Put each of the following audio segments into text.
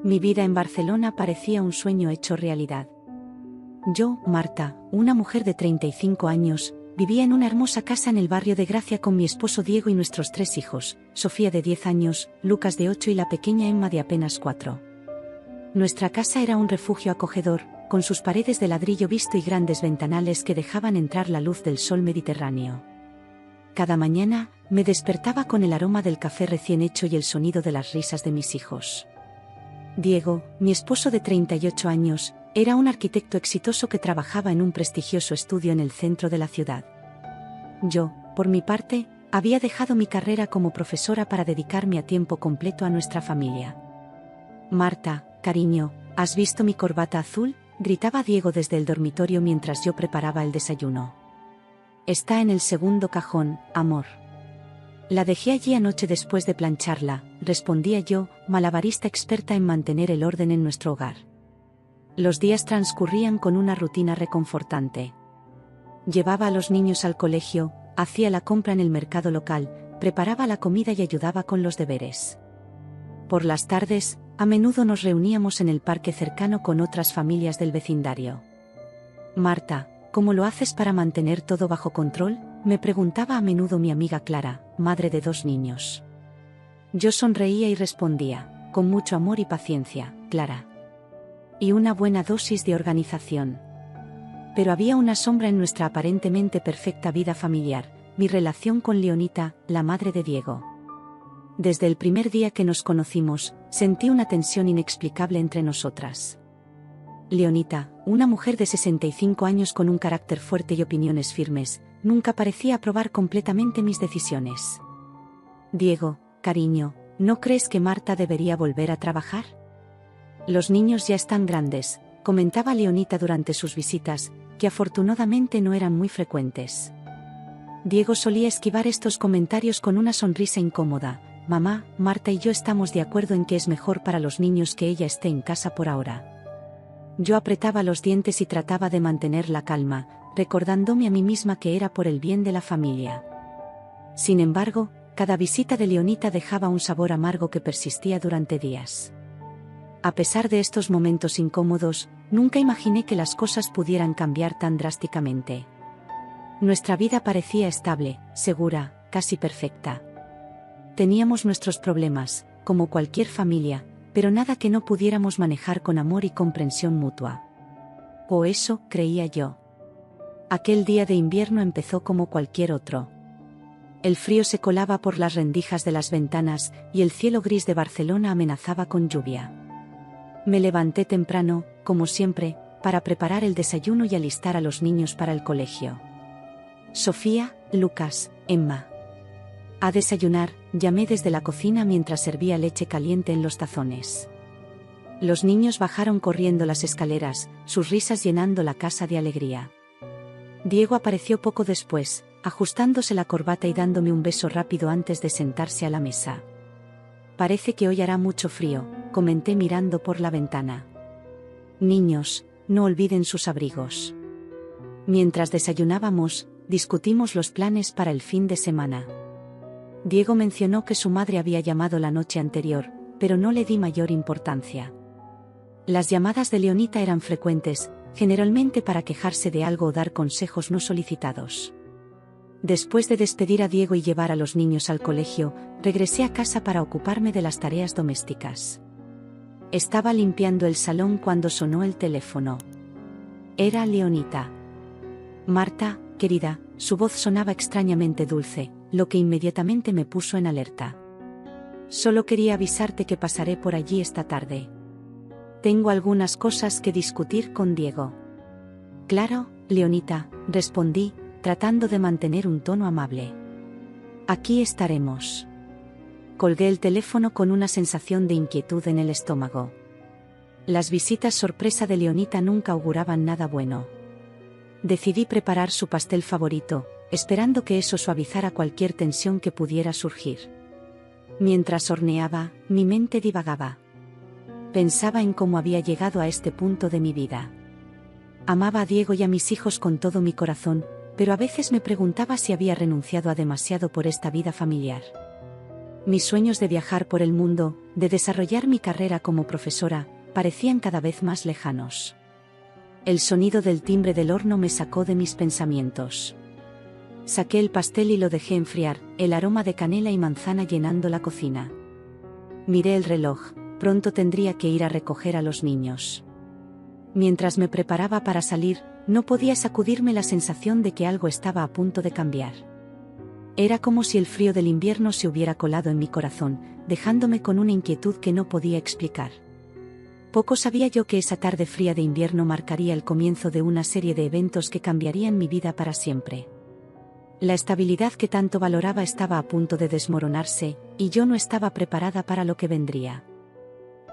Mi vida en Barcelona parecía un sueño hecho realidad. Yo, Marta, una mujer de 35 años, vivía en una hermosa casa en el barrio de Gracia con mi esposo Diego y nuestros 3 hijos, Sofía de 10 años, Lucas de 8 y la pequeña Emma de apenas 4. Nuestra casa era un refugio acogedor, con sus paredes de ladrillo visto y grandes ventanales que dejaban entrar la luz del sol mediterráneo. Cada mañana, me despertaba con el aroma del café recién hecho y el sonido de las risas de mis hijos. Diego, mi esposo de 38 años, era un arquitecto exitoso que trabajaba en un prestigioso estudio en el centro de la ciudad. Yo, por mi parte, había dejado mi carrera como profesora para dedicarme a tiempo completo a nuestra familia. Marta, cariño, ¿has visto mi corbata azul?, gritaba Diego desde el dormitorio mientras yo preparaba el desayuno. Está en el segundo cajón, amor. La dejé allí anoche después de plancharla, respondía yo, malabarista experta en mantener el orden en nuestro hogar. Los días transcurrían con una rutina reconfortante. Llevaba a los niños al colegio, hacía la compra en el mercado local, preparaba la comida y ayudaba con los deberes. Por las tardes, a menudo nos reuníamos en el parque cercano con otras familias del vecindario. Marta, ¿cómo lo haces para mantener todo bajo control?, me preguntaba a menudo mi amiga Clara, madre de 2 niños. Yo sonreía y respondía, con mucho amor y paciencia, Clara. Y una buena dosis de organización. Pero había una sombra en nuestra aparentemente perfecta vida familiar, mi relación con Leonita, la madre de Diego. Desde el primer día que nos conocimos, sentí una tensión inexplicable entre nosotras. Leonita, una mujer de 65 años con un carácter fuerte y opiniones firmes, nunca parecía aprobar completamente mis decisiones. Diego, cariño, ¿no crees que Marta debería volver a trabajar? Los niños ya están grandes, comentaba Leonita durante sus visitas, que afortunadamente no eran muy frecuentes. Diego solía esquivar estos comentarios con una sonrisa incómoda. Mamá, Marta y yo estamos de acuerdo en que es mejor para los niños que ella esté en casa por ahora. Yo apretaba los dientes y trataba de mantener la calma, recordándome a mí misma que era por el bien de la familia. Sin embargo, cada visita de Leonita dejaba un sabor amargo que persistía durante días. A pesar de estos momentos incómodos, nunca imaginé que las cosas pudieran cambiar tan drásticamente. Nuestra vida parecía estable, segura, casi perfecta. Teníamos nuestros problemas, como cualquier familia, pero nada que no pudiéramos manejar con amor y comprensión mutua. O eso creía yo. Aquel día de invierno empezó como cualquier otro. El frío se colaba por las rendijas de las ventanas, y el cielo gris de Barcelona amenazaba con lluvia. Me levanté temprano, como siempre, para preparar el desayuno y alistar a los niños para el colegio. Sofía, Lucas, Emma. A desayunar, llamé desde la cocina mientras servía leche caliente en los tazones. Los niños bajaron corriendo las escaleras, sus risas llenando la casa de alegría. Diego apareció poco después, ajustándose la corbata y dándome un beso rápido antes de sentarse a la mesa. Parece que hoy hará mucho frío, comenté mirando por la ventana. Niños, no olviden sus abrigos. Mientras desayunábamos, discutimos los planes para el fin de semana. Diego mencionó que su madre había llamado la noche anterior, pero no le di mayor importancia. Las llamadas de Leonita eran frecuentes, generalmente para quejarse de algo o dar consejos no solicitados. Después de despedir a Diego y llevar a los niños al colegio, regresé a casa para ocuparme de las tareas domésticas. Estaba limpiando el salón cuando sonó el teléfono. Era Leonita. Marta, querida, su voz sonaba extrañamente dulce, lo que inmediatamente me puso en alerta. Solo quería avisarte que pasaré por allí esta tarde. Tengo algunas cosas que discutir con Diego. Claro, Leonita, respondí, tratando de mantener un tono amable. Aquí estaremos. Colgué el teléfono con una sensación de inquietud en el estómago. Las visitas sorpresa de Leonita nunca auguraban nada bueno. Decidí preparar su pastel favorito, esperando que eso suavizara cualquier tensión que pudiera surgir. Mientras horneaba, mi mente divagaba. Pensaba en cómo había llegado a este punto de mi vida. Amaba a Diego y a mis hijos con todo mi corazón, pero a veces me preguntaba si había renunciado a demasiado por esta vida familiar. Mis sueños de viajar por el mundo, de desarrollar mi carrera como profesora, parecían cada vez más lejanos. El sonido del timbre del horno me sacó de mis pensamientos. Saqué el pastel y lo dejé enfriar, el aroma de canela y manzana llenando la cocina. Miré el reloj, pronto tendría que ir a recoger a los niños. Mientras me preparaba para salir, no podía sacudirme la sensación de que algo estaba a punto de cambiar. Era como si el frío del invierno se hubiera colado en mi corazón, dejándome con una inquietud que no podía explicar. Poco sabía yo que esa tarde fría de invierno marcaría el comienzo de una serie de eventos que cambiarían mi vida para siempre. La estabilidad que tanto valoraba estaba a punto de desmoronarse, y yo no estaba preparada para lo que vendría.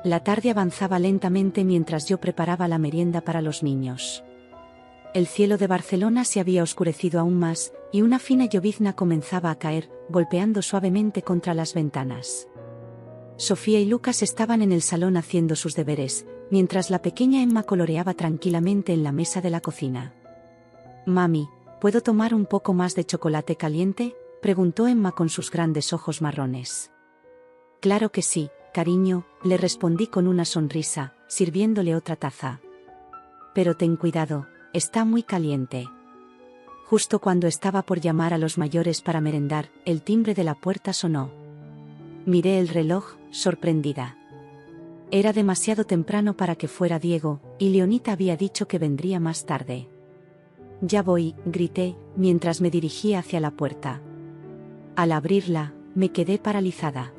La tarde avanzaba lentamente mientras yo preparaba la merienda para los niños. El cielo de Barcelona se había oscurecido aún más, y una fina llovizna comenzaba a caer, golpeando suavemente contra las ventanas. Sofía y Lucas estaban en el salón haciendo sus deberes, mientras la pequeña Emma coloreaba tranquilamente en la mesa de la cocina. «Mami, ¿puedo tomar un poco más de chocolate caliente?», preguntó Emma con sus grandes ojos marrones. «Claro que sí, cariño», le respondí con una sonrisa, sirviéndole otra taza. «Pero ten cuidado, está muy caliente». Justo cuando estaba por llamar a los mayores para merendar, el timbre de la puerta sonó. Miré el reloj, sorprendida. Era demasiado temprano para que fuera Diego, y Leonita había dicho que vendría más tarde. «Ya voy», grité, mientras me dirigía hacia la puerta. Al abrirla, me quedé paralizada.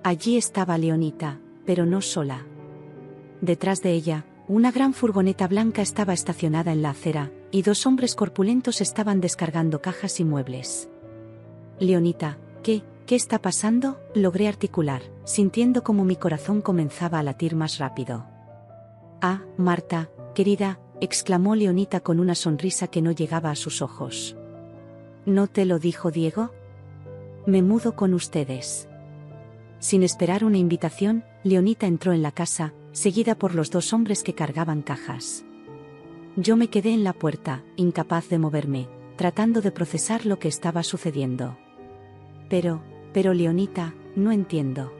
Allí estaba Leonita, pero no sola. Detrás de ella, una gran furgoneta blanca estaba estacionada en la acera, y dos hombres corpulentos estaban descargando cajas y muebles. «Leonita, ¿qué está pasando?», logré articular, sintiendo como mi corazón comenzaba a latir más rápido. «Ah, Marta, querida», exclamó Leonita con una sonrisa que no llegaba a sus ojos. «¿No te lo dijo Diego? Me mudo con ustedes». Sin esperar una invitación, Leonita entró en la casa, seguida por los dos hombres que cargaban cajas. Yo me quedé en la puerta, incapaz de moverme, tratando de procesar lo que estaba sucediendo. Pero Leonita, no entiendo.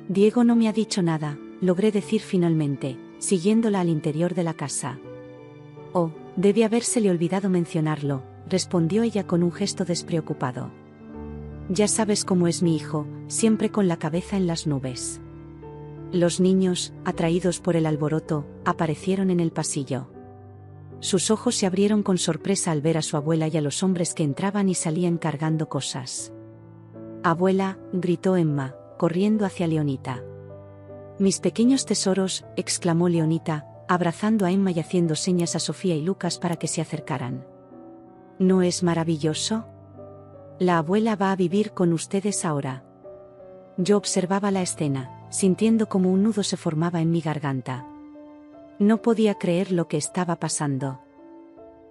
Diego no me ha dicho nada, logré decir finalmente, siguiéndola al interior de la casa. «Oh, debe habérsele olvidado mencionarlo», respondió ella con un gesto despreocupado. «Ya sabes cómo es mi hijo, siempre con la cabeza en las nubes». Los niños, atraídos por el alboroto, aparecieron en el pasillo. Sus ojos se abrieron con sorpresa al ver a su abuela y a los hombres que entraban y salían cargando cosas. «Abuela», gritó Emma, corriendo hacia Leonita. «Mis pequeños tesoros», exclamó Leonita, abrazando a Emma y haciendo señas a Sofía y Lucas para que se acercaran. «¿No es maravilloso? La abuela va a vivir con ustedes ahora». Yo observaba la escena, sintiendo como un nudo se formaba en mi garganta. No podía creer lo que estaba pasando.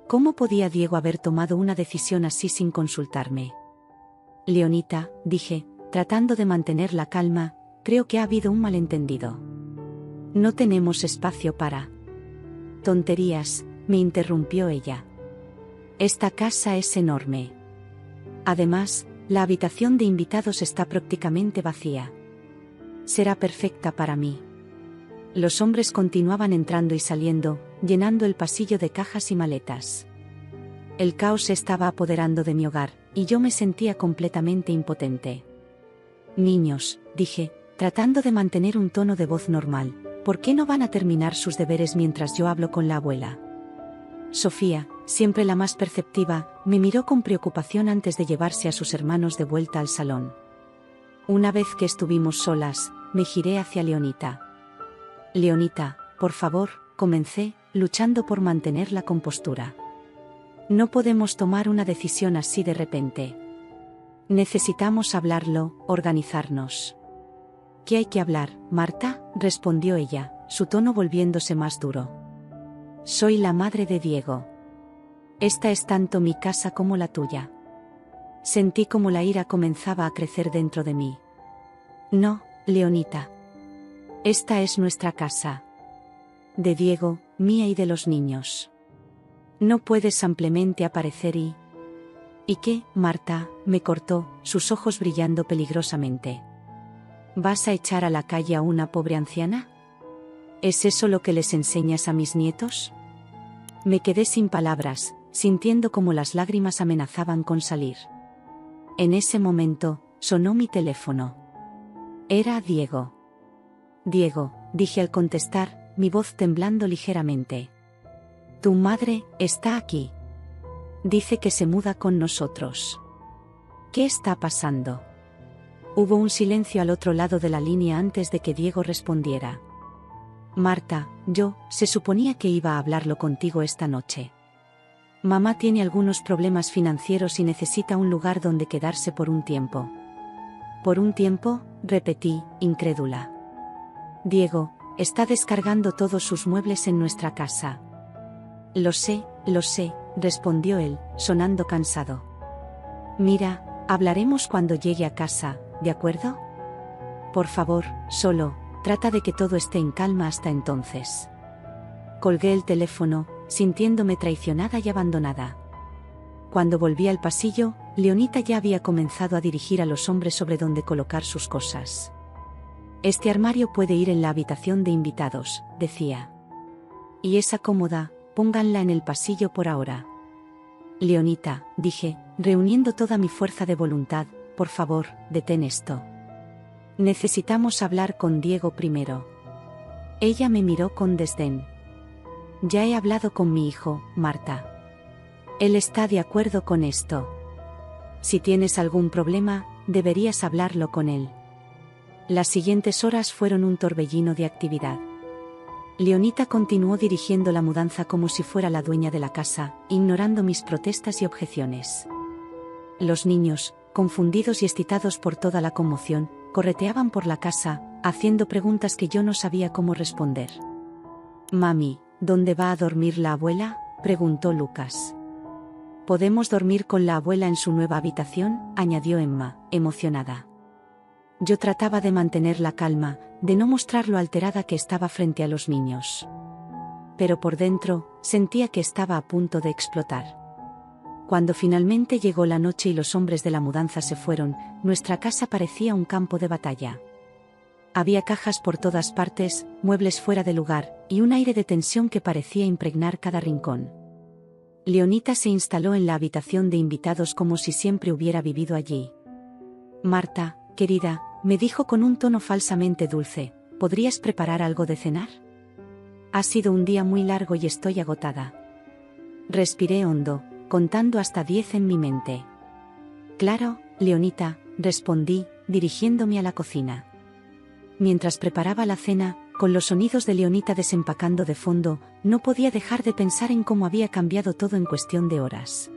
¿Cómo podía Diego haber tomado una decisión así sin consultarme? «Leonita», dije, tratando de mantener la calma, «creo que ha habido un malentendido. No tenemos espacio para...». «Tonterías», me interrumpió ella. «Esta casa es enorme. Además, la habitación de invitados está prácticamente vacía. Será perfecta para mí». Los hombres continuaban entrando y saliendo, llenando el pasillo de cajas y maletas. El caos se estaba apoderando de mi hogar, y yo me sentía completamente impotente. «Niños», dije, tratando de mantener un tono de voz normal, «¿por qué no van a terminar sus deberes mientras yo hablo con la abuela?». Sofía, siempre la más perceptiva, me miró con preocupación antes de llevarse a sus hermanos de vuelta al salón. Una vez que estuvimos solas, me giré hacia Leonita. «Leonita, por favor», comencé, luchando por mantener la compostura. «No podemos tomar una decisión así de repente. Necesitamos hablarlo, organizarnos». «¿Qué hay que hablar, Marta?», respondió ella, su tono volviéndose más duro. «Soy la madre de Diego. Esta es tanto mi casa como la tuya». Sentí como la ira comenzaba a crecer dentro de mí. «No, Leonita. Esta es nuestra casa. De Diego, mía y de los niños. No puedes simplemente aparecer y...». ¿Y qué, Marta?, me cortó, sus ojos brillando peligrosamente. ¿Vas a echar a la calle a una pobre anciana? ¿Es eso lo que les enseñas a mis nietos? Me quedé sin palabras, sintiendo como las lágrimas amenazaban con salir. En ese momento, sonó mi teléfono. Era Diego. Diego, dije al contestar, mi voz temblando ligeramente. Tu madre está aquí. Dice que se muda con nosotros. ¿Qué está pasando? Hubo un silencio al otro lado de la línea antes de que Diego respondiera. Marta, se suponía que iba a hablarlo contigo esta noche. Mamá tiene algunos problemas financieros y necesita un lugar donde quedarse por un tiempo. ¿Por un tiempo?, repetí, incrédula. Diego, está descargando todos sus muebles en nuestra casa. Lo sé, respondió él, sonando cansado. Mira, hablaremos cuando llegue a casa, ¿de acuerdo? Por favor, solo, trata de que todo esté en calma hasta entonces. Colgué el teléfono, sintiéndome traicionada y abandonada. Cuando volví al pasillo, Leonita ya había comenzado a dirigir a los hombres sobre dónde colocar sus cosas. Este armario puede ir en la habitación de invitados, decía. Y esa cómoda, pónganla en el pasillo por ahora. Leonita, dije, reuniendo toda mi fuerza de voluntad, por favor, detén esto. Necesitamos hablar con Diego primero. Ella me miró con desdén. Ya he hablado con mi hijo, Marta. Él está de acuerdo con esto. Si tienes algún problema, deberías hablarlo con él. Las siguientes horas fueron un torbellino de actividad. Leonita continuó dirigiendo la mudanza como si fuera la dueña de la casa, ignorando mis protestas y objeciones. Los niños, confundidos y excitados por toda la conmoción, correteaban por la casa, haciendo preguntas que yo no sabía cómo responder. Mami, ¿dónde va a dormir la abuela?, preguntó Lucas. ¿Podemos dormir con la abuela en su nueva habitación?, añadió Emma, emocionada. Yo trataba de mantener la calma, de no mostrar lo alterada que estaba frente a los niños. Pero por dentro, sentía que estaba a punto de explotar. Cuando finalmente llegó la noche y los hombres de la mudanza se fueron, nuestra casa parecía un campo de batalla. Había cajas por todas partes, muebles fuera de lugar, y un aire de tensión que parecía impregnar cada rincón. Leonita se instaló en la habitación de invitados como si siempre hubiera vivido allí. Marta, querida, me dijo con un tono falsamente dulce, ¿podrías preparar algo de cenar? Ha sido un día muy largo y estoy agotada. Respiré hondo, contando hasta 10 en mi mente. Claro, Leonita, respondí, dirigiéndome a la cocina. Mientras preparaba la cena, con los sonidos de Leonita desempacando de fondo, no podía dejar de pensar en cómo había cambiado todo en cuestión de horas.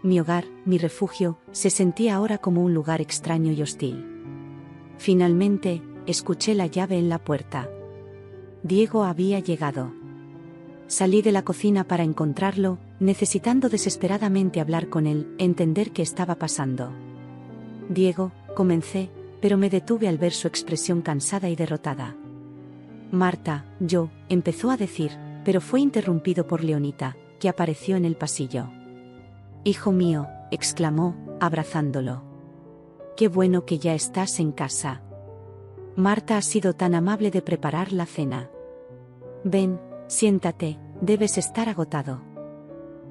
Mi hogar, mi refugio, se sentía ahora como un lugar extraño y hostil. Finalmente, escuché la llave en la puerta. Diego había llegado. Salí de la cocina para encontrarlo, necesitando desesperadamente hablar con él, entender qué estaba pasando. Diego, comencé, pero me detuve al ver su expresión cansada y derrotada. Marta, empezó a decir, pero fue interrumpido por Leonita, que apareció en el pasillo. Hijo mío, exclamó, abrazándolo. Qué bueno que ya estás en casa. Marta ha sido tan amable de preparar la cena. Ven, siéntate, debes estar agotado.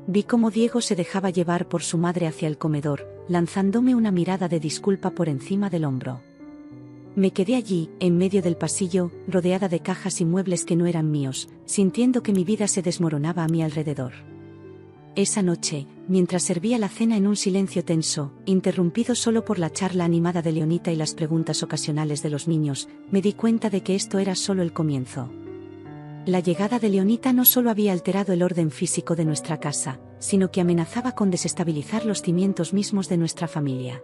Vi cómo Diego se dejaba llevar por su madre hacia el comedor, lanzándome una mirada de disculpa por encima del hombro. Me quedé allí, en medio del pasillo, rodeada de cajas y muebles que no eran míos, sintiendo que mi vida se desmoronaba a mi alrededor. Esa noche, mientras servía la cena en un silencio tenso, interrumpido solo por la charla animada de Leonita y las preguntas ocasionales de los niños, me di cuenta de que esto era solo el comienzo. La llegada de Leonita no solo había alterado el orden físico de nuestra casa, sino que amenazaba con desestabilizar los cimientos mismos de nuestra familia.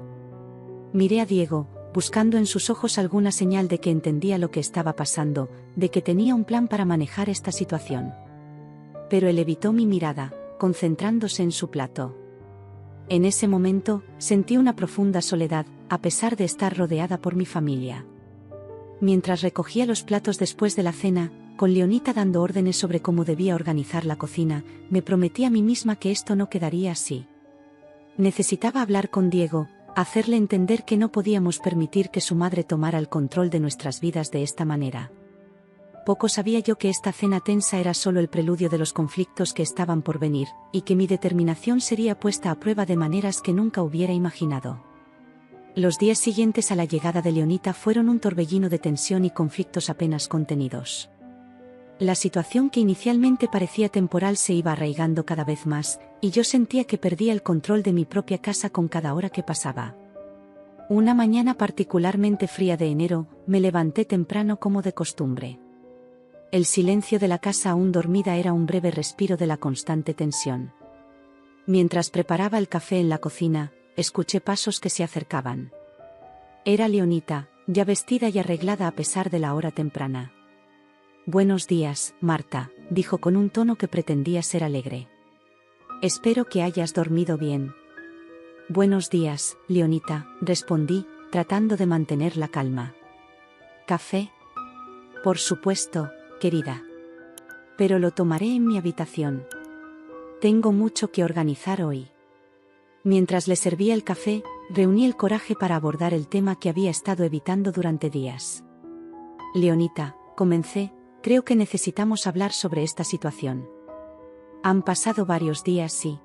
Miré a Diego, buscando en sus ojos alguna señal de que entendía lo que estaba pasando, de que tenía un plan para manejar esta situación. Pero él evitó mi mirada, concentrándose en su plato. En ese momento, sentí una profunda soledad, a pesar de estar rodeada por mi familia. Mientras recogía los platos después de la cena, con Leonita dando órdenes sobre cómo debía organizar la cocina, me prometí a mí misma que esto no quedaría así. Necesitaba hablar con Diego, hacerle entender que no podíamos permitir que su madre tomara el control de nuestras vidas de esta manera. Poco sabía yo que esta cena tensa era solo el preludio de los conflictos que estaban por venir, y que mi determinación sería puesta a prueba de maneras que nunca hubiera imaginado. Los días siguientes a la llegada de Leonita fueron un torbellino de tensión y conflictos apenas contenidos. La situación que inicialmente parecía temporal se iba arraigando cada vez más, y yo sentía que perdía el control de mi propia casa con cada hora que pasaba. Una mañana particularmente fría de enero, me levanté temprano como de costumbre. El silencio de la casa aún dormida era un breve respiro de la constante tensión. Mientras preparaba el café en la cocina, escuché pasos que se acercaban. Era Leonita, ya vestida y arreglada a pesar de la hora temprana. «Buenos días, Marta», dijo con un tono que pretendía ser alegre. «Espero que hayas dormido bien». «Buenos días, Leonita», respondí, tratando de mantener la calma. «¿Café?» «Por supuesto, querida. Pero lo tomaré en mi habitación. Tengo mucho que organizar hoy». Mientras le servía el café, reuní el coraje para abordar el tema que había estado evitando durante días. «Leonita», comencé, «creo que necesitamos hablar sobre esta situación». «Han pasado varios días y...»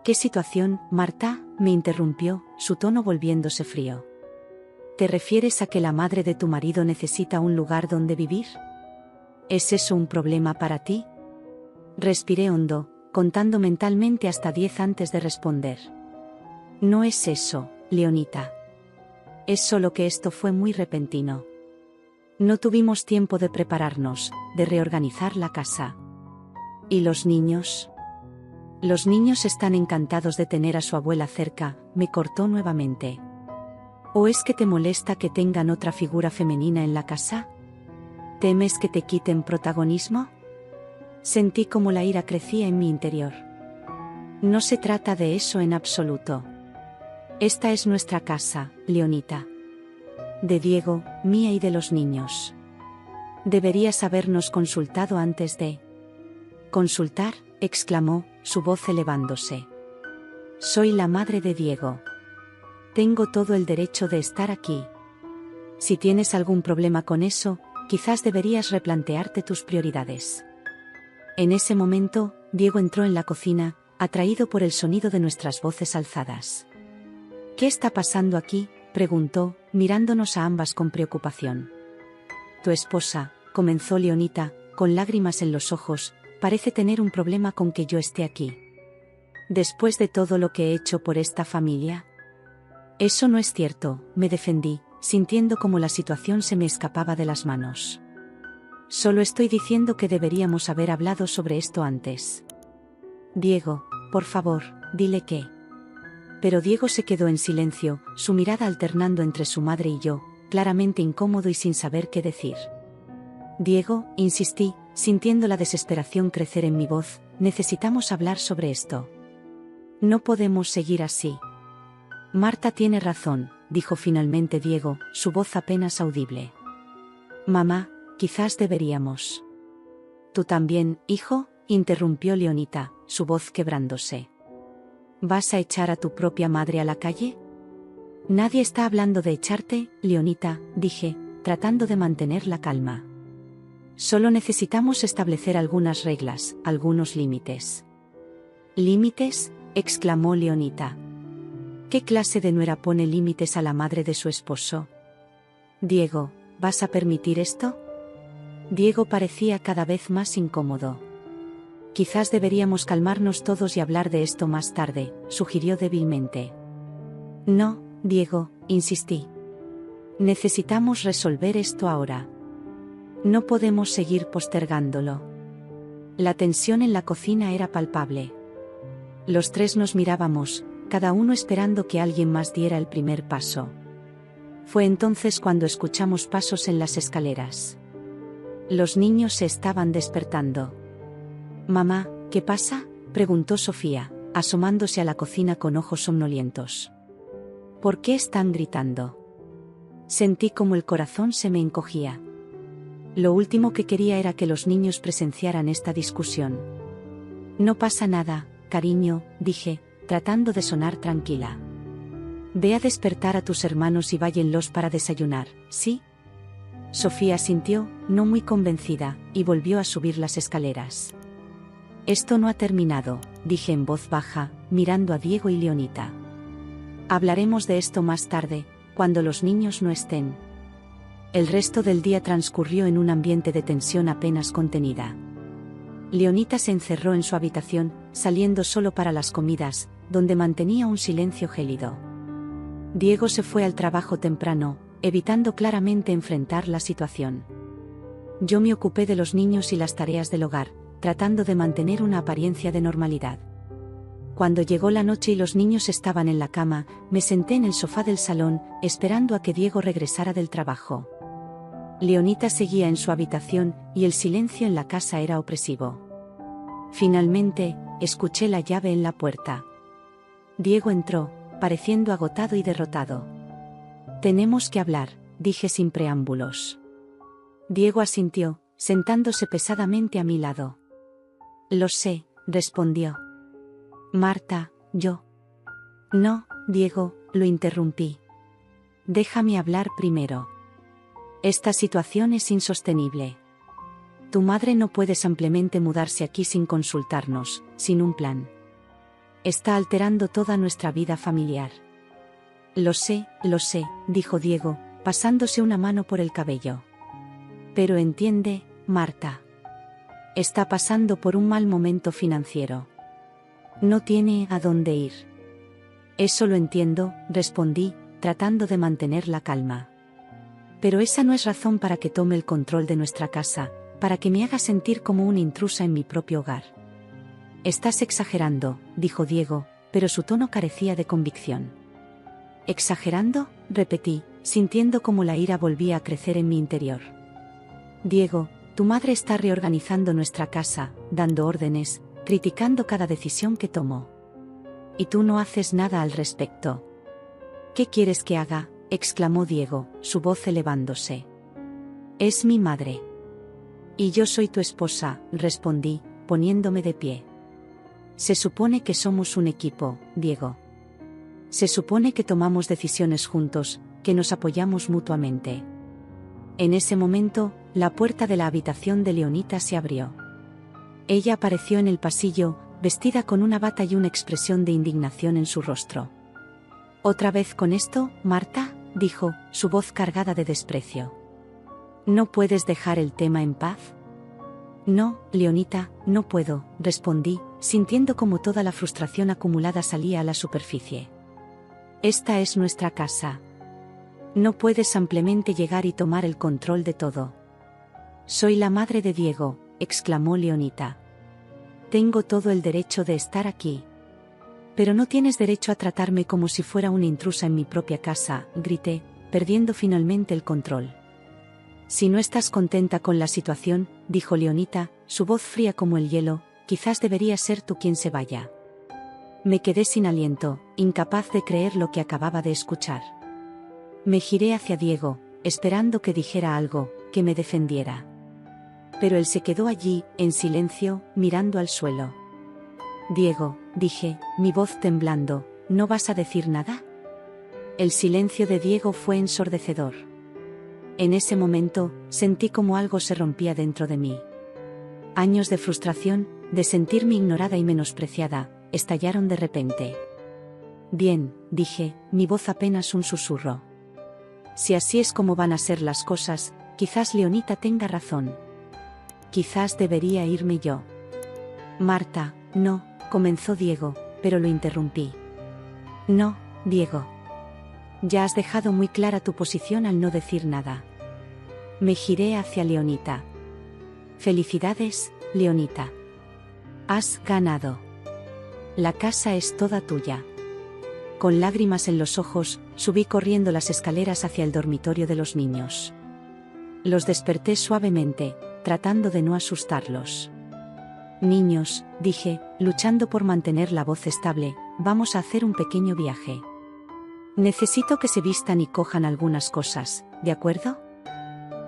«¿Qué situación, Marta?», me interrumpió, su tono volviéndose frío. «¿Te refieres a que la madre de tu marido necesita un lugar donde vivir? ¿Es eso un problema para ti?». Respiré hondo, contando mentalmente hasta 10 antes de responder. «No es eso, Leonita. Es solo que esto fue muy repentino. No tuvimos tiempo de prepararnos, de reorganizar la casa». «¿Y los niños?». «Los niños están encantados de tener a su abuela cerca», me cortó nuevamente. «¿O es que te molesta que tengan otra figura femenina en la casa? ¿Temes que te quiten protagonismo?». Sentí como la ira crecía en mi interior. «No se trata de eso en absoluto. Esta es nuestra casa, Leonita. De Diego, mía y de los niños. Deberías habernos consultado antes de...». «¿Consultar?», exclamó, su voz elevándose. «Soy la madre de Diego. Tengo todo el derecho de estar aquí. Si tienes algún problema con eso, quizás deberías replantearte tus prioridades». En ese momento, Diego entró en la cocina, atraído por el sonido de nuestras voces alzadas. «¿Qué está pasando aquí?», preguntó, mirándonos a ambas con preocupación. «Tu esposa», comenzó Leonita, con lágrimas en los ojos, «parece tener un problema con que yo esté aquí. Después de todo lo que he hecho por esta familia». «Eso no es cierto», me defendí, sintiendo como la situación se me escapaba de las manos. «Solo estoy diciendo que deberíamos haber hablado sobre esto antes». «Diego, por favor, dile que...». Pero Diego se quedó en silencio, su mirada alternando entre su madre y yo, claramente incómodo y sin saber qué decir. «Diego», insistí, sintiendo la desesperación crecer en mi voz, «necesitamos hablar sobre esto. No podemos seguir así». «Marta tiene razón», dijo finalmente Diego, su voz apenas audible. «Mamá, quizás deberíamos». «¿Tú también, hijo?», interrumpió Leonita, su voz quebrándose. «¿Vas a echar a tu propia madre a la calle?». «Nadie está hablando de echarte, Leonita», dije, tratando de mantener la calma. «Solo necesitamos establecer algunas reglas, algunos límites». «¿Límites?», exclamó Leonita. «¿Qué clase de nuera pone límites a la madre de su esposo?». «Diego, ¿vas a permitir esto?». Diego parecía cada vez más incómodo. «Quizás deberíamos calmarnos todos y hablar de esto más tarde», sugirió débilmente. «No, Diego», insistí. «Necesitamos resolver esto ahora. No podemos seguir postergándolo». La tensión en la cocina era palpable. Los tres nos mirábamos, cada uno esperando que alguien más diera el primer paso. Fue entonces cuando escuchamos pasos en las escaleras. Los niños se estaban despertando. «Mamá, ¿qué pasa?», preguntó Sofía, asomándose a la cocina con ojos somnolientos. «¿Por qué están gritando?». Sentí como el corazón se me encogía. Lo último que quería era que los niños presenciaran esta discusión. «No pasa nada, cariño», dije, tratando de sonar tranquila. Ve a despertar a tus hermanos y váyanlos para desayunar, ¿sí? Sofía asintió, no muy convencida, y volvió a subir las escaleras. Esto no ha terminado, dije en voz baja, mirando a Diego y Leonita. Hablaremos de esto más tarde, cuando los niños no estén. El resto del día transcurrió en un ambiente de tensión apenas contenida. Leonita se encerró en su habitación, saliendo solo para las comidas, donde mantenía un silencio gélido. Diego se fue al trabajo temprano, evitando claramente enfrentar la situación. Yo me ocupé de los niños y las tareas del hogar, tratando de mantener una apariencia de normalidad. Cuando llegó la noche y los niños estaban en la cama, me senté en el sofá del salón, esperando a que Diego regresara del trabajo. Leonita seguía en su habitación, y el silencio en la casa era opresivo. Finalmente, escuché la llave en la puerta. Diego entró, pareciendo agotado y derrotado. Tenemos que hablar, dije sin preámbulos. Diego asintió, sentándose pesadamente a mi lado. Lo sé, respondió. Marta, yo. No, Diego, lo interrumpí. Déjame hablar primero. Esta situación es insostenible. Tu madre no puede simplemente mudarse aquí sin consultarnos, sin un plan. Está alterando toda nuestra vida familiar. Lo sé, dijo Diego, pasándose una mano por el cabello. Pero entiende, Marta. Está pasando por un mal momento financiero. No tiene a dónde ir. Eso lo entiendo, respondí, tratando de mantener la calma. Pero esa no es razón para que tome el control de nuestra casa, para que me haga sentir como una intrusa en mi propio hogar. Estás exagerando, dijo Diego, pero su tono carecía de convicción. ¿Exagerando?, repetí, sintiendo como la ira volvía a crecer en mi interior. Diego, tu madre está reorganizando nuestra casa, dando órdenes, criticando cada decisión que tomo. Y tú no haces nada al respecto. ¿Qué quieres que haga?, exclamó Diego, su voz elevándose. Es mi madre. Y yo soy tu esposa, respondí, poniéndome de pie. Se supone que somos un equipo, Diego. Se supone que tomamos decisiones juntos, que nos apoyamos mutuamente. En ese momento, la puerta de la habitación de Leonita se abrió. Ella apareció en el pasillo, vestida con una bata y una expresión de indignación en su rostro. ¿Otra vez con esto, Marta?, dijo, su voz cargada de desprecio. ¿No puedes dejar el tema en paz? No, Leonita, no puedo, respondí, sintiendo como toda la frustración acumulada salía a la superficie. Esta es nuestra casa. No puedes simplemente llegar y tomar el control de todo. Soy la madre de Diego, exclamó Leonita. Tengo todo el derecho de estar aquí. Pero no tienes derecho a tratarme como si fuera una intrusa en mi propia casa, grité, perdiendo finalmente el control. Si no estás contenta con la situación, dijo Leonita, su voz fría como el hielo, quizás deberías ser tú quien se vaya. Me quedé sin aliento, incapaz de creer lo que acababa de escuchar. Me giré hacia Diego, esperando que dijera algo, que me defendiera. Pero él se quedó allí, en silencio, mirando al suelo. Diego, dije, mi voz temblando, ¿no vas a decir nada? El silencio de Diego fue ensordecedor. En ese momento, sentí como algo se rompía dentro de mí. Años de frustración, de sentirme ignorada y menospreciada, estallaron de repente. Bien, dije, mi voz apenas un susurro. Si así es como van a ser las cosas, quizás Leonita tenga razón. Quizás debería irme yo. Marta, no, comenzó Diego, pero lo interrumpí. No, Diego. Ya has dejado muy clara tu posición al no decir nada. Me giré hacia Leonita. Felicidades, Leonita. Has ganado. La casa es toda tuya. Con lágrimas en los ojos, subí corriendo las escaleras hacia el dormitorio de los niños. Los desperté suavemente, tratando de no asustarlos. Niños, dije, luchando por mantener la voz estable, vamos a hacer un pequeño viaje. Necesito que se vistan y cojan algunas cosas, ¿de acuerdo?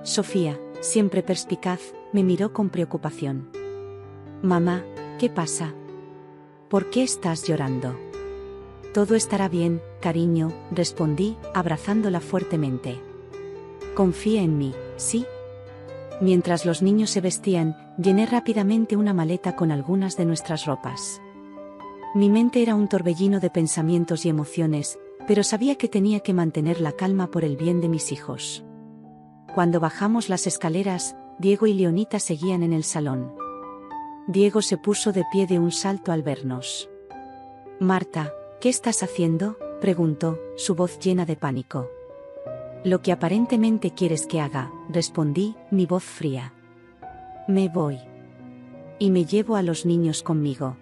Sofía, siempre perspicaz, me miró con preocupación. Mamá, ¿qué pasa? ¿Por qué estás llorando? Todo estará bien, cariño, respondí, abrazándola fuertemente. Confía en mí, ¿sí? Mientras los niños se vestían, llené rápidamente una maleta con algunas de nuestras ropas. Mi mente era un torbellino de pensamientos y emociones, pero sabía que tenía que mantener la calma por el bien de mis hijos. Cuando bajamos las escaleras, Diego y Leonita seguían en el salón. Diego se puso de pie de un salto al vernos. Marta, ¿qué estás haciendo?, preguntó, su voz llena de pánico. Lo que aparentemente quieres que haga, respondí, mi voz fría. Me voy. Y me llevo a los niños conmigo.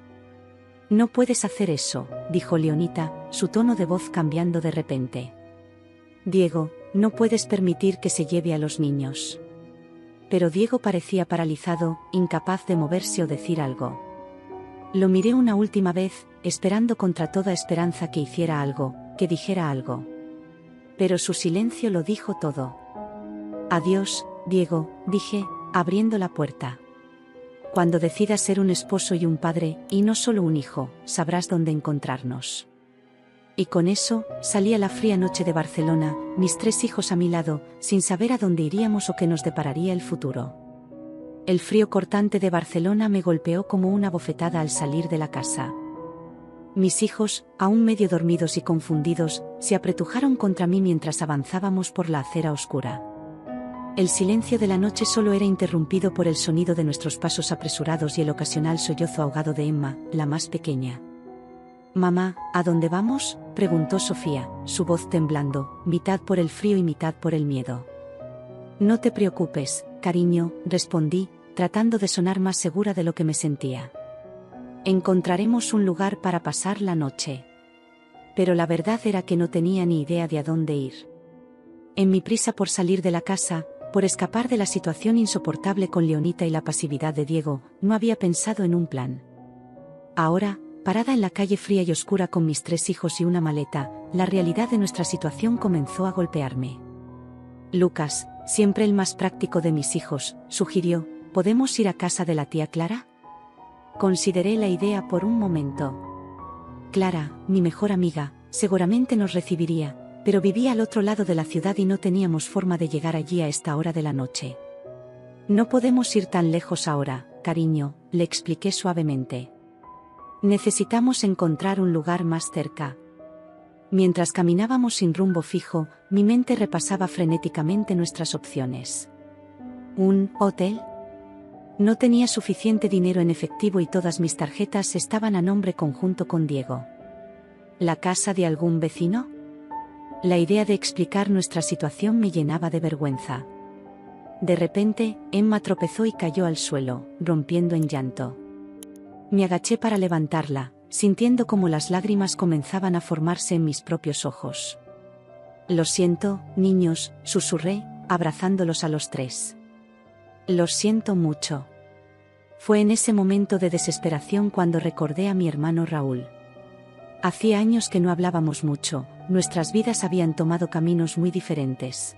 No puedes hacer eso, dijo Leonita, su tono de voz cambiando de repente. Diego, no puedes permitir que se lleve a los niños. Pero Diego parecía paralizado, incapaz de moverse o decir algo. Lo miré una última vez, esperando contra toda esperanza que hiciera algo, que dijera algo. Pero su silencio lo dijo todo. Adiós, Diego, dije, abriendo la puerta. Cuando decidas ser un esposo y un padre, y no solo un hijo, sabrás dónde encontrarnos. Y con eso, salí a la fría noche de Barcelona, mis 3 hijos a mi lado, sin saber a dónde iríamos o qué nos depararía el futuro. El frío cortante de Barcelona me golpeó como una bofetada al salir de la casa. Mis hijos, aún medio dormidos y confundidos, se apretujaron contra mí mientras avanzábamos por la acera oscura. El silencio de la noche solo era interrumpido por el sonido de nuestros pasos apresurados y el ocasional sollozo ahogado de Emma, la más pequeña. «Mamá, ¿a dónde vamos?», preguntó Sofía, su voz temblando, mitad por el frío y mitad por el miedo. «No te preocupes, cariño», respondí, tratando de sonar más segura de lo que me sentía. «Encontraremos un lugar para pasar la noche». Pero la verdad era que no tenía ni idea de a dónde ir. En mi prisa por salir de la casa, por escapar de la situación insoportable con Leonita y la pasividad de Diego, no había pensado en un plan. Ahora, parada en la calle fría y oscura con mis 3 hijos y una maleta, la realidad de nuestra situación comenzó a golpearme. Lucas, siempre el más práctico de mis hijos, sugirió, ¿podemos ir a casa de la tía Clara? Consideré la idea por un momento. Clara, mi mejor amiga, seguramente nos recibiría, pero vivía al otro lado de la ciudad y no teníamos forma de llegar allí a esta hora de la noche. No podemos ir tan lejos ahora, cariño, le expliqué suavemente. Necesitamos encontrar un lugar más cerca. Mientras caminábamos sin rumbo fijo, mi mente repasaba frenéticamente nuestras opciones. ¿Un hotel? No tenía suficiente dinero en efectivo y todas mis tarjetas estaban a nombre conjunto con Diego. ¿La casa de algún vecino? La idea de explicar nuestra situación me llenaba de vergüenza. De repente, Emma tropezó y cayó al suelo, rompiendo en llanto. Me agaché para levantarla, sintiendo como las lágrimas comenzaban a formarse en mis propios ojos. Lo siento, niños, susurré, abrazándolos a los 3. Los siento mucho. Fue en ese momento de desesperación cuando recordé a mi hermano Raúl. Hacía años que no hablábamos mucho, nuestras vidas habían tomado caminos muy diferentes.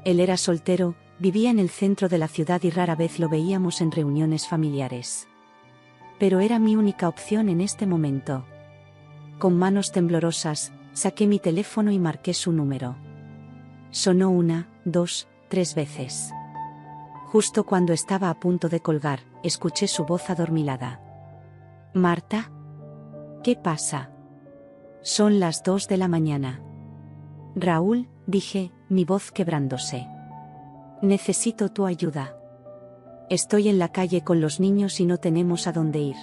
Él era soltero, vivía en el centro de la ciudad y rara vez lo veíamos en reuniones familiares. Pero era mi única opción en este momento. Con manos temblorosas, saqué mi teléfono y marqué su número. Sonó 1, 2, 3 veces. Justo cuando estaba a punto de colgar, escuché su voz adormilada. «Marta, ¿qué pasa? Son las 2 de la mañana». «Raúl», dije, mi voz quebrándose. «Necesito tu ayuda. Estoy en la calle con los niños y no tenemos a dónde ir».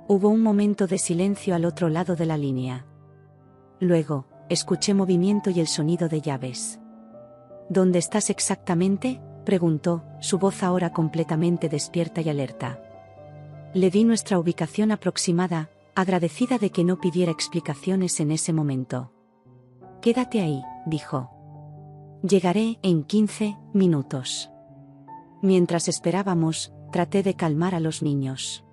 Hubo un momento de silencio al otro lado de la línea. Luego, escuché movimiento y el sonido de llaves. «¿Dónde estás exactamente?», preguntó, su voz ahora completamente despierta y alerta. Le di nuestra ubicación aproximada, agradecida de que no pidiera explicaciones en ese momento. «Quédate ahí», dijo. «Llegaré en 15 minutos». Mientras esperábamos, traté de calmar a los niños.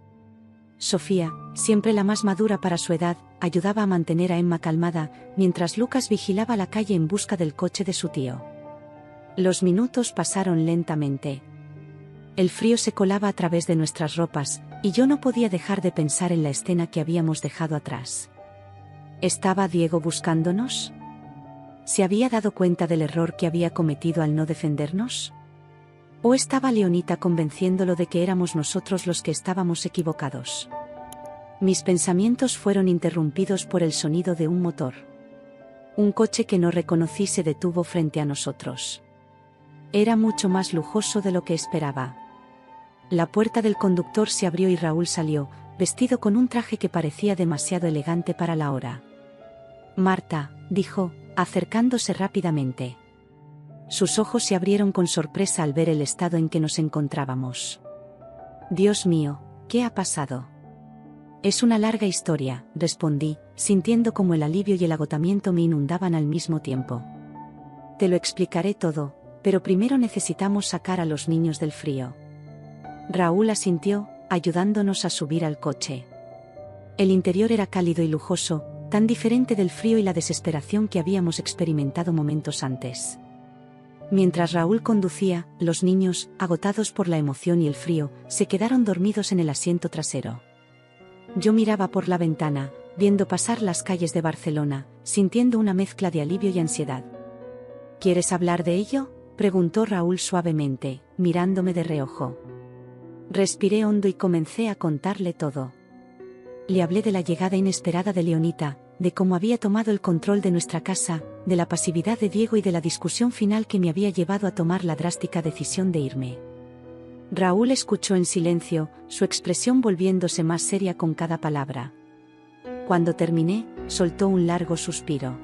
Sofía, siempre la más madura para su edad, ayudaba a mantener a Emma calmada, mientras Lucas vigilaba la calle en busca del coche de su tío. Los minutos pasaron lentamente. El frío se colaba a través de nuestras ropas, y yo no podía dejar de pensar en la escena que habíamos dejado atrás. ¿Estaba Diego buscándonos? ¿Se había dado cuenta del error que había cometido al no defendernos? ¿O estaba Leonita convenciéndolo de que éramos nosotros los que estábamos equivocados? Mis pensamientos fueron interrumpidos por el sonido de un motor. Un coche que no reconocí se detuvo frente a nosotros. Era mucho más lujoso de lo que esperaba. La puerta del conductor se abrió y Raúl salió, vestido con un traje que parecía demasiado elegante para la hora. «Marta», dijo, acercándose rápidamente. Sus ojos se abrieron con sorpresa al ver el estado en que nos encontrábamos. «Dios mío, ¿qué ha pasado?» «Es una larga historia», respondí, sintiendo como el alivio y el agotamiento me inundaban al mismo tiempo. «Te lo explicaré todo, pero primero necesitamos sacar a los niños del frío». Raúl asintió, ayudándonos a subir al coche. El interior era cálido y lujoso, tan diferente del frío y la desesperación que habíamos experimentado momentos antes. Mientras Raúl conducía, los niños, agotados por la emoción y el frío, se quedaron dormidos en el asiento trasero. Yo miraba por la ventana, viendo pasar las calles de Barcelona, sintiendo una mezcla de alivio y ansiedad. «¿Quieres hablar de ello?», preguntó Raúl suavemente, mirándome de reojo. Respiré hondo y comencé a contarle todo. Le hablé de la llegada inesperada de Leonita, de cómo había tomado el control de nuestra casa, de la pasividad de Diego y de la discusión final que me había llevado a tomar la drástica decisión de irme. Raúl escuchó en silencio, su expresión volviéndose más seria con cada palabra. Cuando terminé, soltó un largo suspiro.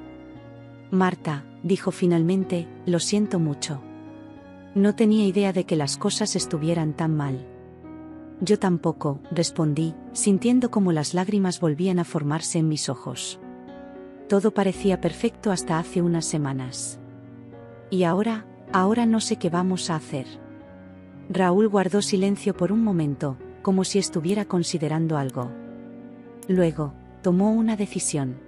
«Marta», dijo finalmente, «lo siento mucho. No tenía idea de que las cosas estuvieran tan mal». «Yo tampoco», respondí, sintiendo como las lágrimas volvían a formarse en mis ojos. Todo parecía perfecto hasta hace unas semanas. «Y ahora no sé qué vamos a hacer». Raúl guardó silencio por un momento, como si estuviera considerando algo. Luego, tomó una decisión.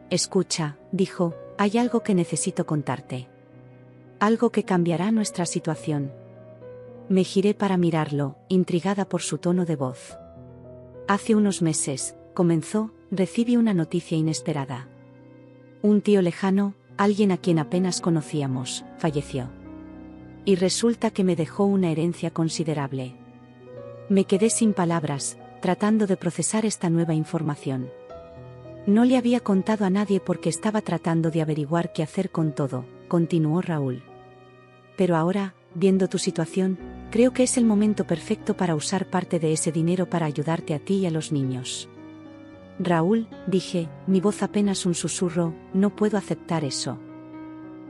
«Escucha», dijo, «hay algo que necesito contarte. Algo que cambiará nuestra situación». Me giré para mirarlo, intrigada por su tono de voz. «Hace unos meses», comenzó, «recibí una noticia inesperada. Un tío lejano, alguien a quien apenas conocíamos, falleció. Y resulta que me dejó una herencia considerable». Me quedé sin palabras, tratando de procesar esta nueva información. No le había contado a nadie porque estaba tratando de averiguar qué hacer con todo, continuó Raúl. «Pero ahora, viendo tu situación, creo que es el momento perfecto para usar parte de ese dinero para ayudarte a ti y a los niños». «Raúl», dije, mi voz apenas un susurro, «no puedo aceptar eso.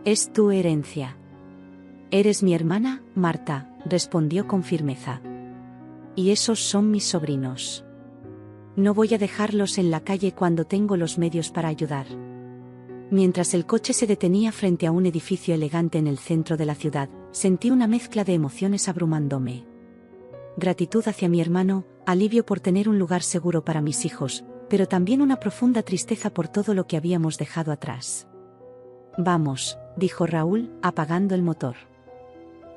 Es tu herencia». «Eres mi hermana, Marta», respondió con firmeza. «Y esos son mis sobrinos. No voy a dejarlos en la calle cuando tengo los medios para ayudar». Mientras el coche se detenía frente a un edificio elegante en el centro de la ciudad, sentí una mezcla de emociones abrumándome. Gratitud hacia mi hermano, alivio por tener un lugar seguro para mis hijos, pero también una profunda tristeza por todo lo que habíamos dejado atrás. «Vamos», dijo Raúl, apagando el motor.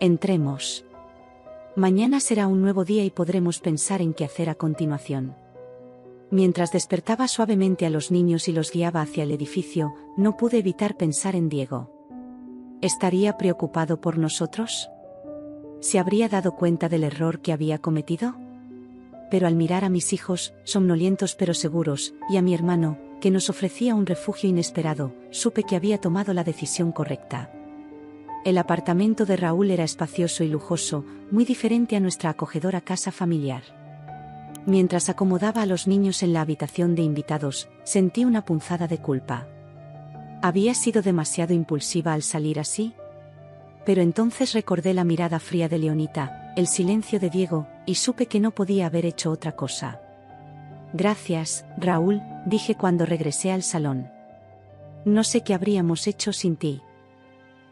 «Entremos. Mañana será un nuevo día y podremos pensar en qué hacer a continuación». Mientras despertaba suavemente a los niños y los guiaba hacia el edificio, no pude evitar pensar en Diego. ¿Estaría preocupado por nosotros? ¿Se habría dado cuenta del error que había cometido? Pero al mirar a mis hijos, somnolientos pero seguros, y a mi hermano, que nos ofrecía un refugio inesperado, supe que había tomado la decisión correcta. El apartamento de Raúl era espacioso y lujoso, muy diferente a nuestra acogedora casa familiar. Mientras acomodaba a los niños en la habitación de invitados, sentí una punzada de culpa. ¿Había sido demasiado impulsiva al salir así? Pero entonces recordé la mirada fría de Leonita, el silencio de Diego, y supe que no podía haber hecho otra cosa. «Gracias, Raúl», dije cuando regresé al salón. «No sé qué habríamos hecho sin ti».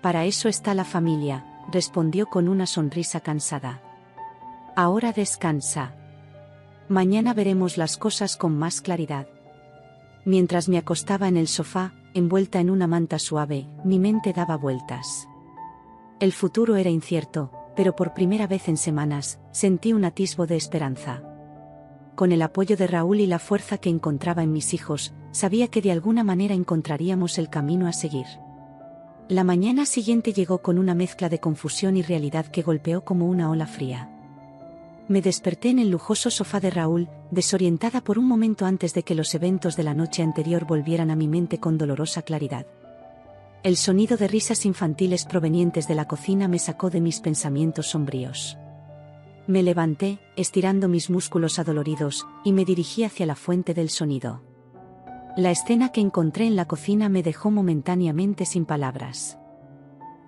«Para eso está la familia», respondió con una sonrisa cansada. «Ahora descansa. Mañana veremos las cosas con más claridad». Mientras me acostaba en el sofá, envuelta en una manta suave, mi mente daba vueltas. El futuro era incierto, pero por primera vez en semanas, sentí un atisbo de esperanza. con el apoyo de Raúl y la fuerza que encontraba en mis hijos, sabía que de alguna manera encontraríamos el camino a seguir. La mañana siguiente llegó con una mezcla de confusión y realidad que golpeó como una ola fría. Me desperté en el lujoso sofá de Raúl, desorientada por un momento antes de que los eventos de la noche anterior volvieran a mi mente con dolorosa claridad. El sonido de risas infantiles provenientes de la cocina me sacó de mis pensamientos sombríos. Me levanté, estirando mis músculos adoloridos, y me dirigí hacia la fuente del sonido. La escena que encontré en la cocina me dejó momentáneamente sin palabras.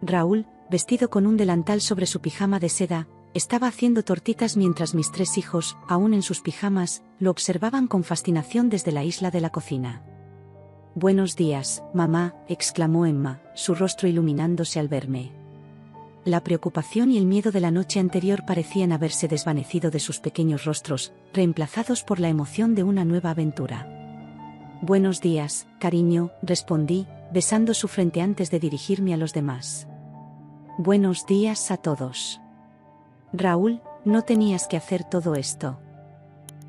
Raúl, vestido con un delantal sobre su pijama de seda, estaba haciendo tortitas mientras mis 3 hijos, aún en sus pijamas, lo observaban con fascinación desde la isla de la cocina. «Buenos días, mamá», exclamó Emma, su rostro iluminándose al verme. La preocupación y el miedo de la noche anterior parecían haberse desvanecido de sus pequeños rostros, reemplazados por la emoción de una nueva aventura. «Buenos días, cariño», respondí, besando su frente antes de dirigirme a los demás. «Buenos días a todos». «Raúl, no tenías que hacer todo esto».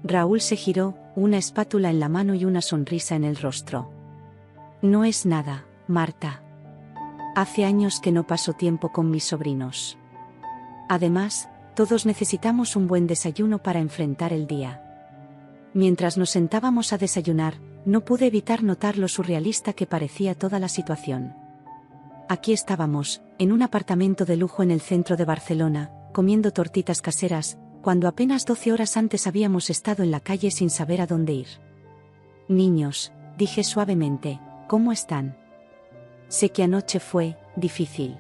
Raúl se giró, una espátula en la mano y una sonrisa en el rostro. «No es nada, Marta. Hace años que no paso tiempo con mis sobrinos. Además, todos necesitamos un buen desayuno para enfrentar el día». Mientras nos sentábamos a desayunar, no pude evitar notar lo surrealista que parecía toda la situación. Aquí estábamos, en un apartamento de lujo en el centro de Barcelona, comiendo tortitas caseras, cuando apenas 12 horas antes habíamos estado en la calle sin saber a dónde ir. «Niños», dije suavemente, «¿cómo están? Sé que anoche fue difícil».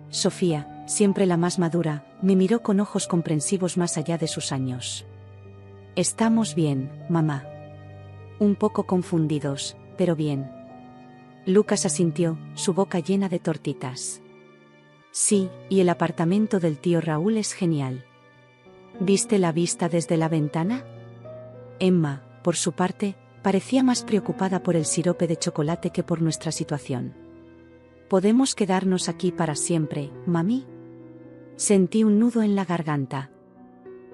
Sofía, siempre la más madura, me miró con ojos comprensivos más allá de sus años. «Estamos bien, mamá». Un poco confundidos, pero bien. Lucas asintió, su boca llena de tortitas. «Sí, y el apartamento del tío Raúl es genial. ¿Viste la vista desde la ventana?». Emma, por su parte, parecía más preocupada por el sirope de chocolate que por nuestra situación. «¿Podemos quedarnos aquí para siempre, mami?». Sentí un nudo en la garganta.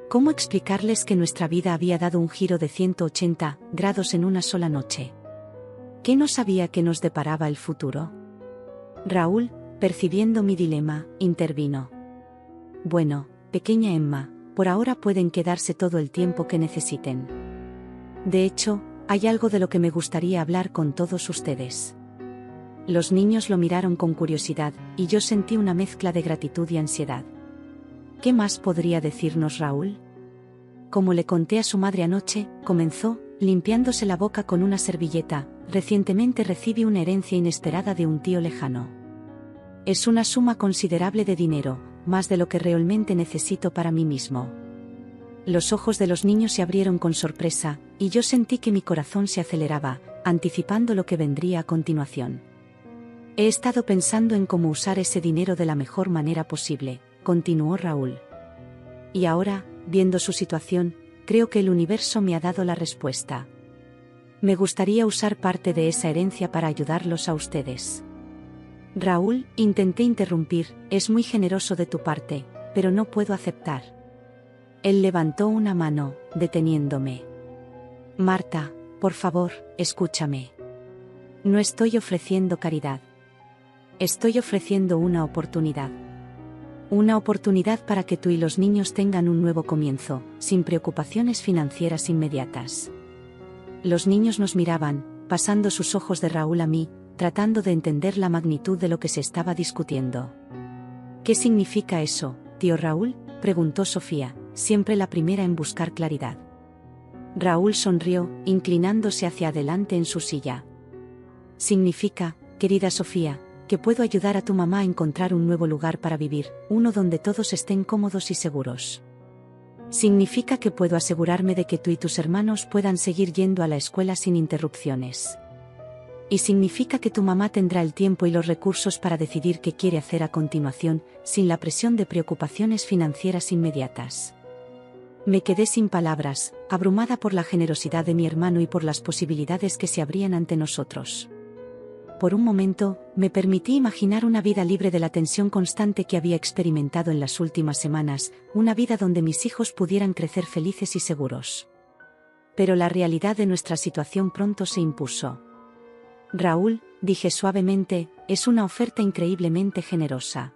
¿Cómo explicarles que nuestra vida había dado un giro de 180 grados en una sola noche? ¿Qué no sabía que nos deparaba el futuro? Raúl, percibiendo mi dilema, intervino. «Bueno, pequeña Emma, por ahora pueden quedarse todo el tiempo que necesiten. De hecho, hay algo de lo que me gustaría hablar con todos ustedes». Los niños lo miraron con curiosidad, y yo sentí una mezcla de gratitud y ansiedad. ¿Qué más podría decirnos Raúl? Como le conté a su madre anoche, comenzó, limpiándose la boca con una servilleta, recientemente recibí una herencia inesperada de un tío lejano. Es una suma considerable de dinero, más de lo que realmente necesito para mí mismo. Los ojos de los niños se abrieron con sorpresa, y yo sentí que mi corazón se aceleraba, anticipando lo que vendría a continuación. He estado pensando en cómo usar ese dinero de la mejor manera posible, continuó Raúl. Y ahora, viendo su situación, creo que el universo me ha dado la respuesta. Me gustaría usar parte de esa herencia para ayudarlos a ustedes. Raúl, intenté interrumpir, es muy generoso de tu parte, pero no puedo aceptar. Él levantó una mano, deteniéndome. Marta, por favor, escúchame. No estoy ofreciendo caridad. Estoy ofreciendo una oportunidad. Una oportunidad para que tú y los niños tengan un nuevo comienzo, sin preocupaciones financieras inmediatas. Los niños nos miraban, pasando sus ojos de Raúl a mí, tratando de entender la magnitud de lo que se estaba discutiendo. ¿Qué significa eso, tío Raúl?, preguntó Sofía, siempre la primera en buscar claridad. Raúl sonrió, inclinándose hacia adelante en su silla. Significa, querida Sofía, que puedo ayudar a tu mamá a encontrar un nuevo lugar para vivir, uno donde todos estén cómodos y seguros. Significa que puedo asegurarme de que tú y tus hermanos puedan seguir yendo a la escuela sin interrupciones. Y significa que tu mamá tendrá el tiempo y los recursos para decidir qué quiere hacer a continuación, sin la presión de preocupaciones financieras inmediatas. Me quedé sin palabras, abrumada por la generosidad de mi hermano y por las posibilidades que se abrían ante nosotros. Por un momento, me permití imaginar una vida libre de la tensión constante que había experimentado en las últimas semanas, una vida donde mis hijos pudieran crecer felices y seguros. Pero la realidad de nuestra situación pronto se impuso. Raúl, dije suavemente, es una oferta increíblemente generosa.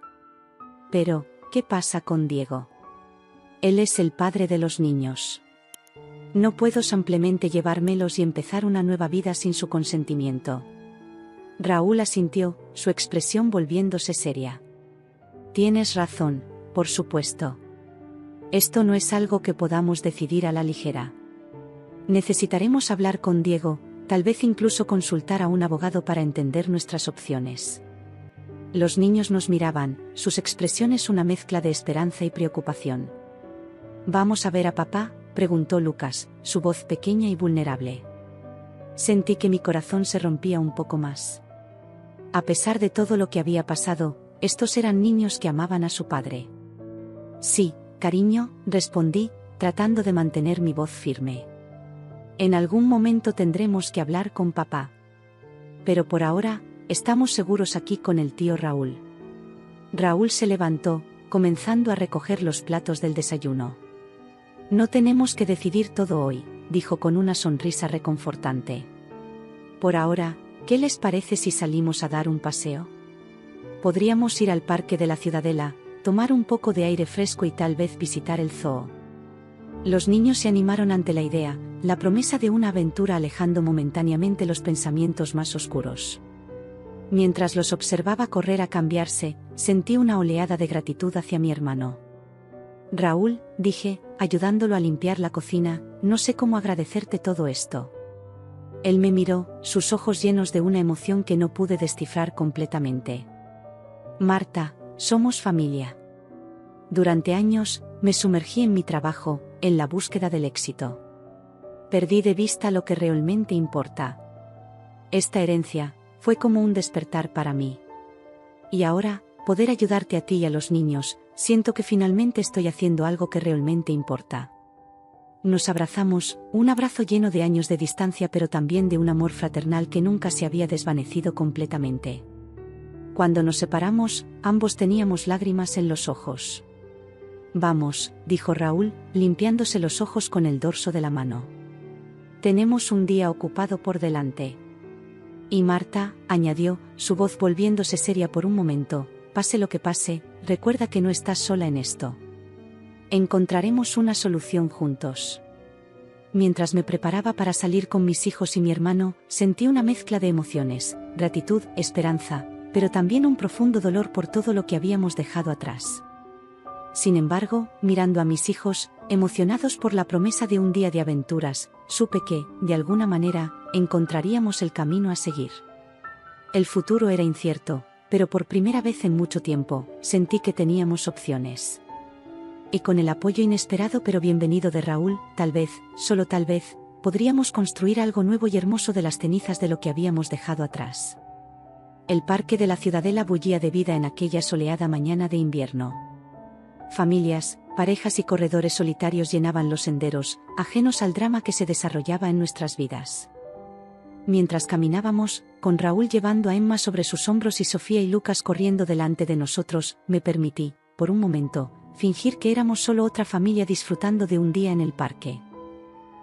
Pero, ¿qué pasa con Diego? Él es el padre de los niños. No puedo simplemente llevármelos y empezar una nueva vida sin su consentimiento. Raúl asintió, su expresión volviéndose seria. Tienes razón, por supuesto. Esto no es algo que podamos decidir a la ligera. Necesitaremos hablar con Diego, tal vez incluso consultar a un abogado para entender nuestras opciones. Los niños nos miraban, sus expresiones una mezcla de esperanza y preocupación. ¿Vamos a ver a papá?, preguntó Lucas, su voz pequeña y vulnerable. Sentí que mi corazón se rompía un poco más. A pesar de todo lo que había pasado, estos eran niños que amaban a su padre. Sí, cariño, respondí, tratando de mantener mi voz firme. En algún momento tendremos que hablar con papá. Pero por ahora, estamos seguros aquí con el tío Raúl. Raúl se levantó, comenzando a recoger los platos del desayuno. No tenemos que decidir todo hoy, dijo con una sonrisa reconfortante. Por ahora, ¿qué les parece si salimos a dar un paseo? Podríamos ir al parque de la Ciudadela, tomar un poco de aire fresco y tal vez visitar el zoo. Los niños se animaron ante la idea, la promesa de una aventura alejando momentáneamente los pensamientos más oscuros. Mientras los observaba correr a cambiarse, sentí una oleada de gratitud hacia mi hermano. Raúl, dije, ayudándolo a limpiar la cocina, no sé cómo agradecerte todo esto. Él me miró, sus ojos llenos de una emoción que no pude descifrar completamente. Marta, somos familia. Durante años, me sumergí en mi trabajo, en la búsqueda del éxito. Perdí de vista lo que realmente importa. Esta herencia fue como un despertar para mí. Y ahora, poder ayudarte a ti y a los niños, siento que finalmente estoy haciendo algo que realmente importa. Nos abrazamos, un abrazo lleno de años de distancia pero también de un amor fraternal que nunca se había desvanecido completamente. Cuando nos separamos, ambos teníamos lágrimas en los ojos. Vamos, dijo Raúl, limpiándose los ojos con el dorso de la mano. Tenemos un día ocupado por delante. Y Marta, añadió, su voz volviéndose seria por un momento, pase lo que pase, recuerda que no estás sola en esto. Encontraremos una solución juntos. Mientras me preparaba para salir con mis hijos y mi hermano, sentí una mezcla de emociones, gratitud, esperanza, pero también un profundo dolor por todo lo que habíamos dejado atrás. Sin embargo, mirando a mis hijos, emocionados por la promesa de un día de aventuras, supe que, de alguna manera, encontraríamos el camino a seguir. El futuro era incierto, pero por primera vez en mucho tiempo, sentí que teníamos opciones. Y con el apoyo inesperado pero bienvenido de Raúl, tal vez, solo tal vez, podríamos construir algo nuevo y hermoso de las cenizas de lo que habíamos dejado atrás. El parque de la Ciudadela bullía de vida en aquella soleada mañana de invierno. Familias, parejas y corredores solitarios llenaban los senderos, ajenos al drama que se desarrollaba en nuestras vidas. Mientras caminábamos, con Raúl llevando a Emma sobre sus hombros y Sofía y Lucas corriendo delante de nosotros, me permití, por un momento, fingir que éramos solo otra familia disfrutando de un día en el parque.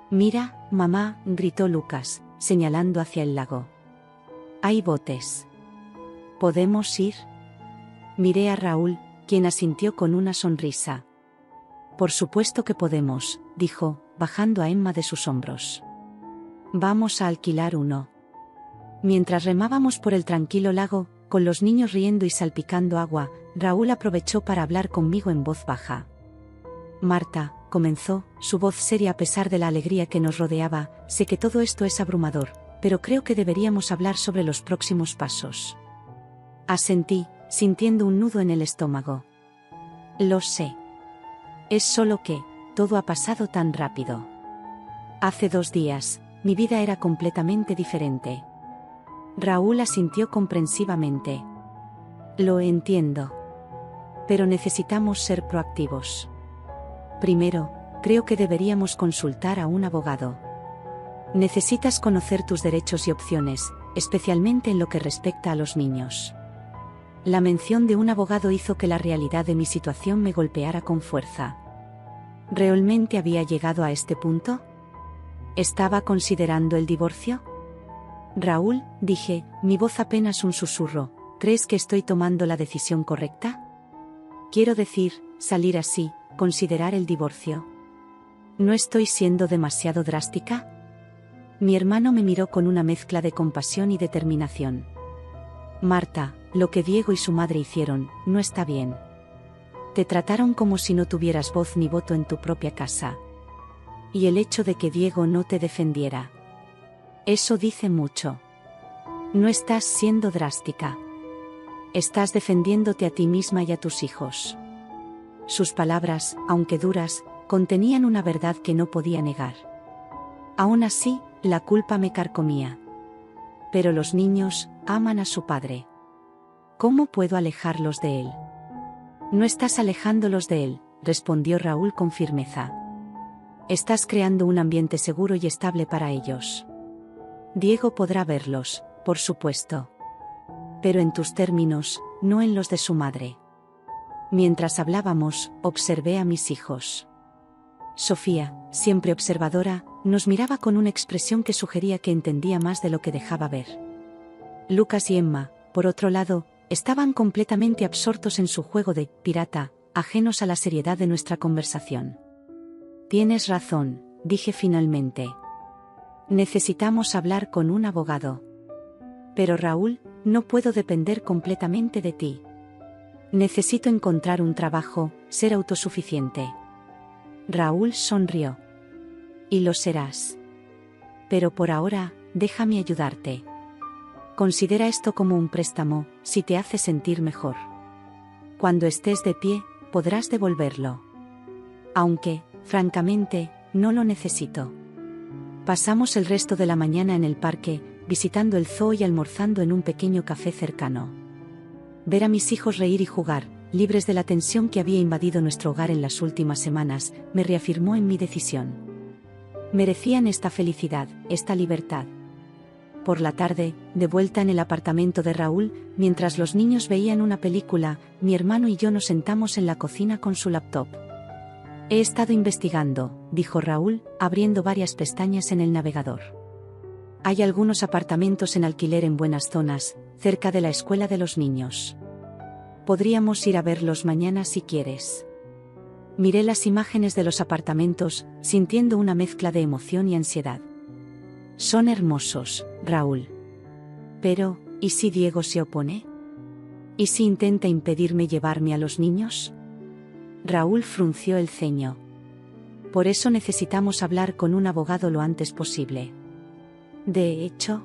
Mira, mamá, gritó Lucas, señalando hacia el lago. Hay botes. ¿Podemos ir? Miré a Raúl, quien asintió con una sonrisa. Por supuesto que podemos, dijo, bajando a Emma de sus hombros. Vamos a alquilar uno. Mientras remábamos por el tranquilo lago, con los niños riendo y salpicando agua, Raúl aprovechó para hablar conmigo en voz baja. Marta, comenzó, su voz seria a pesar de la alegría que nos rodeaba, sé que todo esto es abrumador, pero creo que deberíamos hablar sobre los próximos pasos. Asentí, sintiendo un nudo en el estómago. Lo sé. Es solo que, todo ha pasado tan rápido. Hace 2 días, mi vida era completamente diferente. Raúl asintió comprensivamente. Lo entiendo. Pero necesitamos ser proactivos. Primero, creo que deberíamos consultar a un abogado. Necesitas conocer tus derechos y opciones, especialmente en lo que respecta a los niños. La mención de un abogado hizo que la realidad de mi situación me golpeara con fuerza. ¿Realmente había llegado a este punto? ¿Estaba considerando el divorcio? Raúl, dije, mi voz apenas un susurro, ¿crees que estoy tomando la decisión correcta? Quiero decir, salir así, considerar el divorcio. ¿No estoy siendo demasiado drástica? Mi hermano me miró con una mezcla de compasión y determinación. Marta, lo que Diego y su madre hicieron, no está bien. Te trataron como si no tuvieras voz ni voto en tu propia casa. Y el hecho de que Diego no te defendiera. Eso dice mucho. No estás siendo drástica. Estás defendiéndote a ti misma y a tus hijos. Sus palabras, aunque duras, contenían una verdad que no podía negar. Aún así, la culpa me carcomía. Pero los niños aman a su padre. ¿Cómo puedo alejarlos de él? No estás alejándolos de él, respondió Raúl con firmeza. Estás creando un ambiente seguro y estable para ellos. Diego podrá verlos, por supuesto. Pero en tus términos, no en los de su madre. Mientras hablábamos, observé a mis hijos. Sofía, siempre observadora, nos miraba con una expresión que sugería que entendía más de lo que dejaba ver. Lucas y Emma, por otro lado, estaban completamente absortos en su juego de pirata, ajenos a la seriedad de nuestra conversación. Tienes razón, dije finalmente. Necesitamos hablar con un abogado. Pero Raúl, no puedo depender completamente de ti. Necesito encontrar un trabajo, ser autosuficiente. Raúl sonrió. Y lo serás. Pero por ahora, déjame ayudarte. Considera esto como un préstamo, si te hace sentir mejor. Cuando estés de pie, podrás devolverlo. Aunque, francamente, no lo necesito. Pasamos el resto de la mañana en el parque, visitando el zoo y almorzando en un pequeño café cercano. Ver a mis hijos reír y jugar, libres de la tensión que había invadido nuestro hogar en las últimas semanas, me reafirmó en mi decisión. Merecían esta felicidad, esta libertad. Por la tarde, de vuelta en el apartamento de Raúl, mientras los niños veían una película, mi hermano y yo nos sentamos en la cocina con su laptop. He estado investigando, dijo Raúl, abriendo varias pestañas en el navegador. Hay algunos apartamentos en alquiler en buenas zonas, cerca de la escuela de los niños. Podríamos ir a verlos mañana si quieres. Miré las imágenes de los apartamentos, sintiendo una mezcla de emoción y ansiedad. Son hermosos, Raúl. Pero, ¿y si Diego se opone? ¿Y si intenta impedirme llevarme a los niños? Raúl frunció el ceño. Por eso necesitamos hablar con un abogado lo antes posible. De hecho,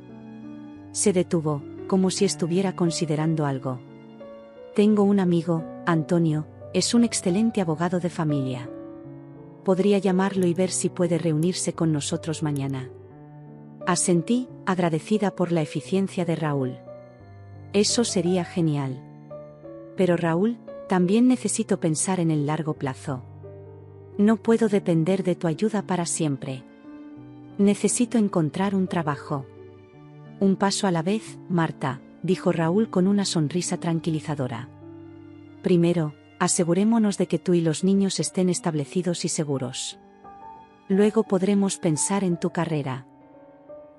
se detuvo, como si estuviera considerando algo. Tengo un amigo, Antonio, es un excelente abogado de familia. Podría llamarlo y ver si puede reunirse con nosotros mañana. Asentí, agradecida por la eficiencia de Raúl. Eso sería genial. Pero Raúl, también necesito pensar en el largo plazo. No puedo depender de tu ayuda para siempre. Necesito encontrar un trabajo. Un paso a la vez, Marta, dijo Raúl con una sonrisa tranquilizadora. Primero, asegurémonos de que tú y los niños estén establecidos y seguros. Luego podremos pensar en tu carrera.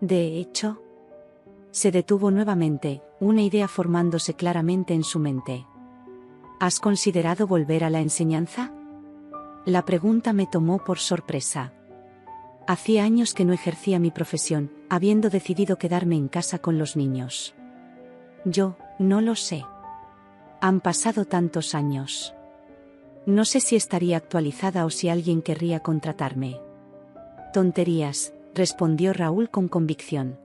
De hecho, se detuvo nuevamente, una idea formándose claramente en su mente. ¿Has considerado volver a la enseñanza? La pregunta me tomó por sorpresa. Hacía años que no ejercía mi profesión, habiendo decidido quedarme en casa con los niños. Yo, no lo sé. Han pasado tantos años. No sé si estaría actualizada o si alguien querría contratarme. Tonterías, respondió Raúl con convicción.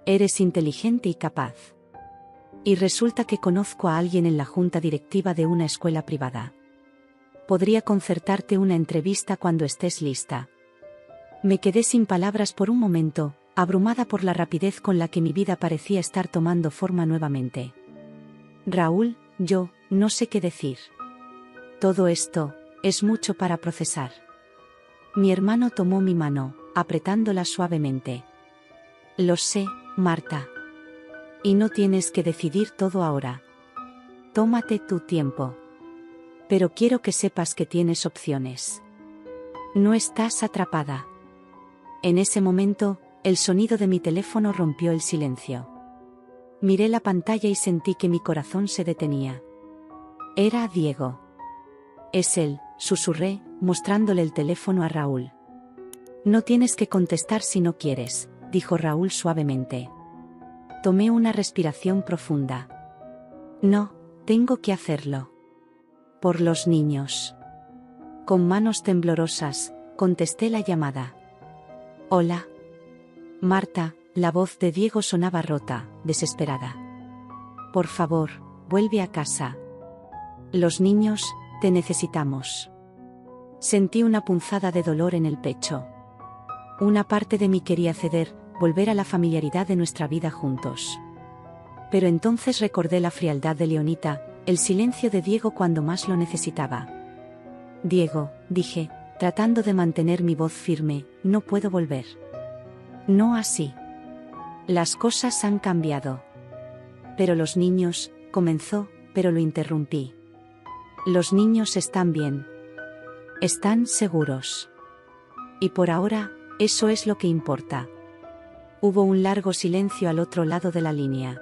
Eres inteligente y capaz. Y resulta que conozco a alguien en la junta directiva de una escuela privada. Podría concertarte una entrevista cuando estés lista. Me quedé sin palabras por un momento, abrumada por la rapidez con la que mi vida parecía estar tomando forma nuevamente. Raúl, yo, no sé qué decir. Todo esto, es mucho para procesar. Mi hermano tomó mi mano, apretándola suavemente. Lo sé, Marta. Y no tienes que decidir todo ahora. Tómate tu tiempo. Pero quiero que sepas que tienes opciones. No estás atrapada. En ese momento, el sonido de mi teléfono rompió el silencio. Miré la pantalla y sentí que mi corazón se detenía. Era Diego. Es él, susurré, mostrándole el teléfono a Raúl. No tienes que contestar si no quieres, dijo Raúl suavemente. Tomé una respiración profunda. No, tengo que hacerlo. Por los niños. Con manos temblorosas, contesté la llamada. Hola. Marta, la voz de Diego sonaba rota, desesperada. Por favor, vuelve a casa. Los niños, te necesitamos. Sentí una punzada de dolor en el pecho. Una parte de mí quería ceder, volver a la familiaridad de nuestra vida juntos. Pero entonces recordé la frialdad de Leonita, el silencio de Diego cuando más lo necesitaba. Diego, dije, tratando de mantener mi voz firme, no puedo volver. No así. Las cosas han cambiado. Pero los niños, comenzó, pero lo interrumpí. Los niños están bien. Están seguros. Y por ahora, eso es lo que importa. Hubo un largo silencio al otro lado de la línea.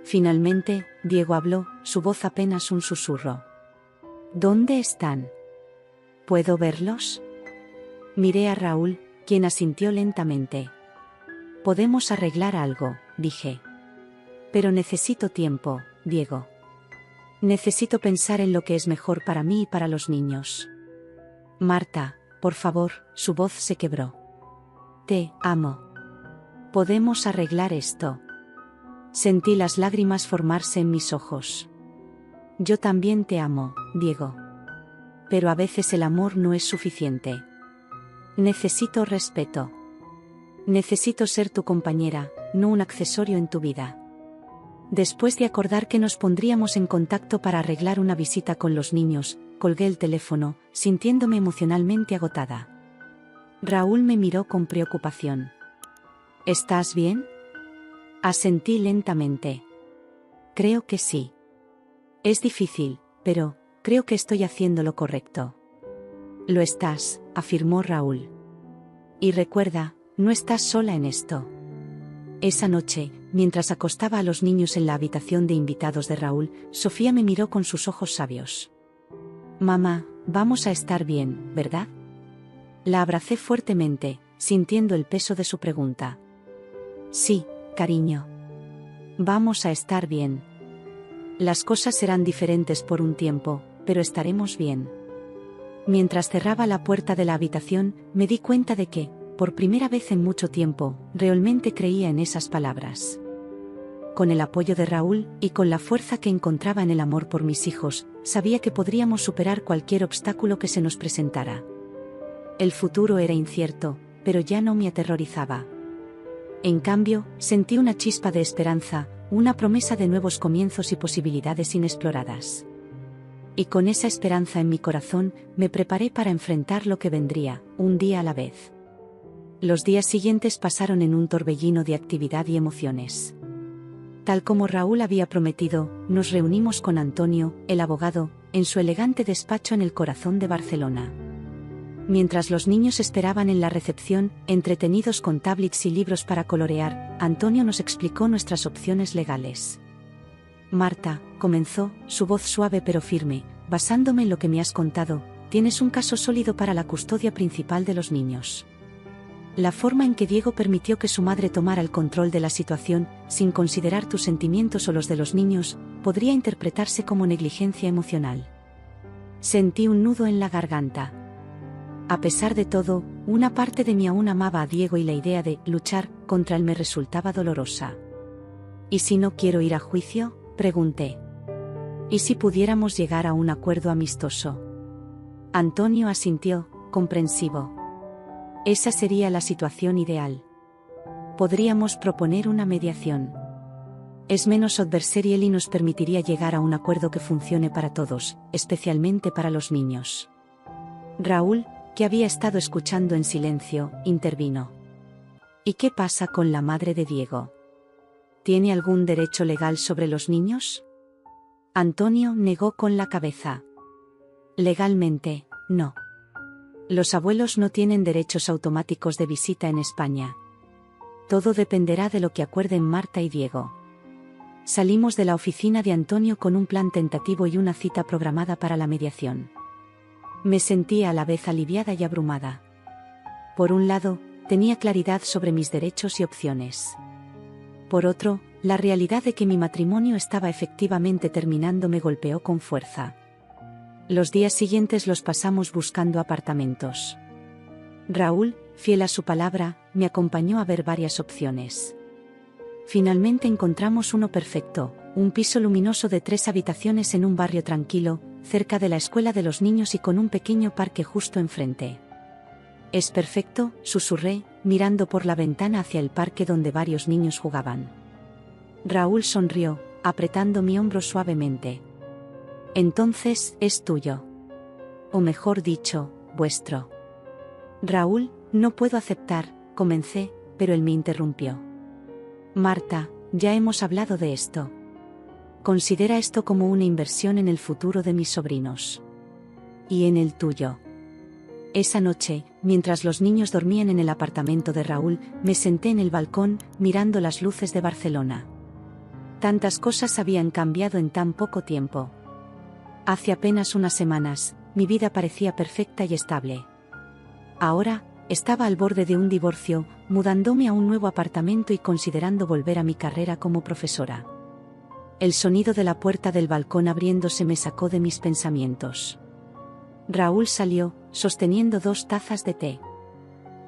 Finalmente, Diego habló, su voz apenas un susurro. ¿Dónde están? ¿Puedo verlos? Miré a Raúl, quien asintió lentamente. Podemos arreglar algo, dije. Pero necesito tiempo, Diego. Necesito pensar en lo que es mejor para mí y para los niños. Marta, por favor, su voz se quebró. Te amo. Podemos arreglar esto. Sentí las lágrimas formarse en mis ojos. Yo también te amo, Diego. Pero a veces el amor no es suficiente. Necesito respeto. Necesito ser tu compañera, no un accesorio en tu vida. Después de acordar que nos pondríamos en contacto para arreglar una visita con los niños, colgué el teléfono, sintiéndome emocionalmente agotada. Raúl me miró con preocupación. ¿Estás bien? Asentí lentamente. Creo que sí. Es difícil, pero creo que estoy haciendo lo correcto. Lo estás, afirmó Raúl. Y recuerda, no estás sola en esto. Esa noche, mientras acostaba a los niños en la habitación de invitados de Raúl, Sofía me miró con sus ojos sabios. Mamá, vamos a estar bien, ¿verdad? La abracé fuertemente, sintiendo el peso de su pregunta. Sí, cariño. Vamos a estar bien. Las cosas serán diferentes por un tiempo, pero estaremos bien. Mientras cerraba la puerta de la habitación, me di cuenta de que, por primera vez en mucho tiempo, realmente creía en esas palabras. Con el apoyo de Raúl, y con la fuerza que encontraba en el amor por mis hijos, sabía que podríamos superar cualquier obstáculo que se nos presentara. El futuro era incierto, pero ya no me aterrorizaba. En cambio, sentí una chispa de esperanza, una promesa de nuevos comienzos y posibilidades inexploradas. Y con esa esperanza en mi corazón, me preparé para enfrentar lo que vendría, un día a la vez. Los días siguientes pasaron en un torbellino de actividad y emociones. Tal como Raúl había prometido, nos reunimos con Antonio, el abogado, en su elegante despacho en el corazón de Barcelona. Mientras los niños esperaban en la recepción, entretenidos con tablets y libros para colorear, Antonio nos explicó nuestras opciones legales. Marta, comenzó, su voz suave pero firme, basándome en lo que me has contado, tienes un caso sólido para la custodia principal de los niños. La forma en que Diego permitió que su madre tomara el control de la situación, sin considerar tus sentimientos o los de los niños, podría interpretarse como negligencia emocional. Sentí un nudo en la garganta. A pesar de todo, una parte de mí aún amaba a Diego y la idea de luchar contra él me resultaba dolorosa. ¿Y si no quiero ir a juicio?, pregunté. ¿Y si pudiéramos llegar a un acuerdo amistoso? Antonio asintió, comprensivo. Esa sería la situación ideal. Podríamos proponer una mediación. Es menos adversarial y nos permitiría llegar a un acuerdo que funcione para todos, especialmente para los niños. Raúl, que había estado escuchando en silencio, intervino. ¿Y qué pasa con la madre de Diego? ¿Tiene algún derecho legal sobre los niños? Antonio negó con la cabeza. Legalmente, no. Los abuelos no tienen derechos automáticos de visita en España. Todo dependerá de lo que acuerden Marta y Diego. Salimos de la oficina de Antonio con un plan tentativo y una cita programada para la mediación. Me sentía a la vez aliviada y abrumada. Por un lado, tenía claridad sobre mis derechos y opciones. Por otro, la realidad de que mi matrimonio estaba efectivamente terminando me golpeó con fuerza. Los días siguientes los pasamos buscando apartamentos. Raúl, fiel a su palabra, me acompañó a ver varias opciones. Finalmente encontramos uno perfecto, un piso luminoso de 3 habitaciones en un barrio tranquilo, cerca de la escuela de los niños y con un pequeño parque justo enfrente. «Es perfecto», susurré, mirando por la ventana hacia el parque donde varios niños jugaban. Raúl sonrió, apretando mi hombro suavemente. «Entonces, es tuyo. O mejor dicho, vuestro». «Raúl, no puedo aceptar», comencé, pero él me interrumpió. «Marta, ya hemos hablado de esto. Considera esto como una inversión en el futuro de mis sobrinos. Y en el tuyo». Esa noche, mientras los niños dormían en el apartamento de Raúl, me senté en el balcón, mirando las luces de Barcelona. Tantas cosas habían cambiado en tan poco tiempo. Hace apenas unas semanas, mi vida parecía perfecta y estable. Ahora, estaba al borde de un divorcio, mudándome a un nuevo apartamento y considerando volver a mi carrera como profesora. El sonido de la puerta del balcón abriéndose me sacó de mis pensamientos. Raúl salió, sosteniendo 2 tazas de té.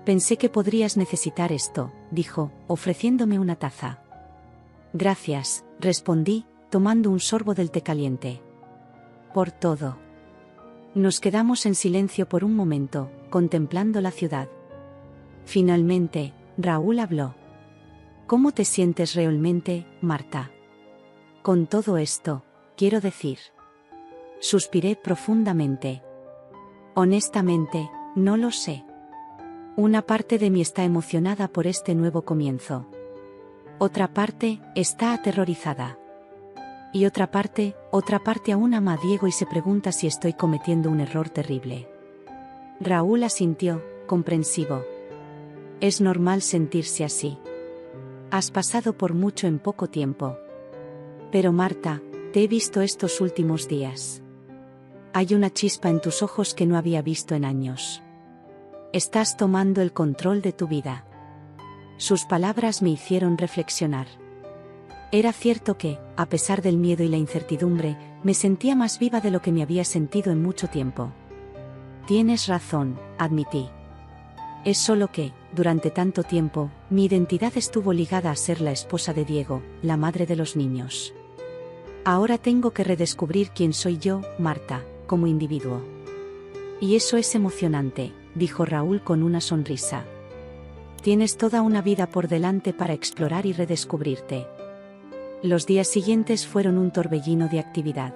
«Pensé que podrías necesitar esto», dijo, ofreciéndome una taza. «Gracias», respondí, tomando un sorbo del té caliente. «Por todo». Nos quedamos en silencio por un momento, contemplando la ciudad. Finalmente, Raúl habló. «¿Cómo te sientes realmente, Marta? Con todo esto, quiero decir». Suspiré profundamente. «Honestamente, no lo sé. Una parte de mí está emocionada por este nuevo comienzo. Otra parte, está aterrorizada. Y otra parte aún ama a Diego y se pregunta si estoy cometiendo un error terrible». Raúl asintió, comprensivo. «Es normal sentirse así. Has pasado por mucho en poco tiempo. Pero Marta, te he visto estos últimos días. Hay una chispa en tus ojos que no había visto en años. Estás tomando el control de tu vida». Sus palabras me hicieron reflexionar. Era cierto que, a pesar del miedo y la incertidumbre, me sentía más viva de lo que me había sentido en mucho tiempo. «Tienes razón», admití. «Es solo que, durante tanto tiempo, mi identidad estuvo ligada a ser la esposa de Diego, la madre de los niños. Ahora tengo que redescubrir quién soy yo, Marta, como individuo». «Y eso es emocionante», dijo Raúl con una sonrisa. «Tienes toda una vida por delante para explorar y redescubrirte». Los días siguientes fueron un torbellino de actividad.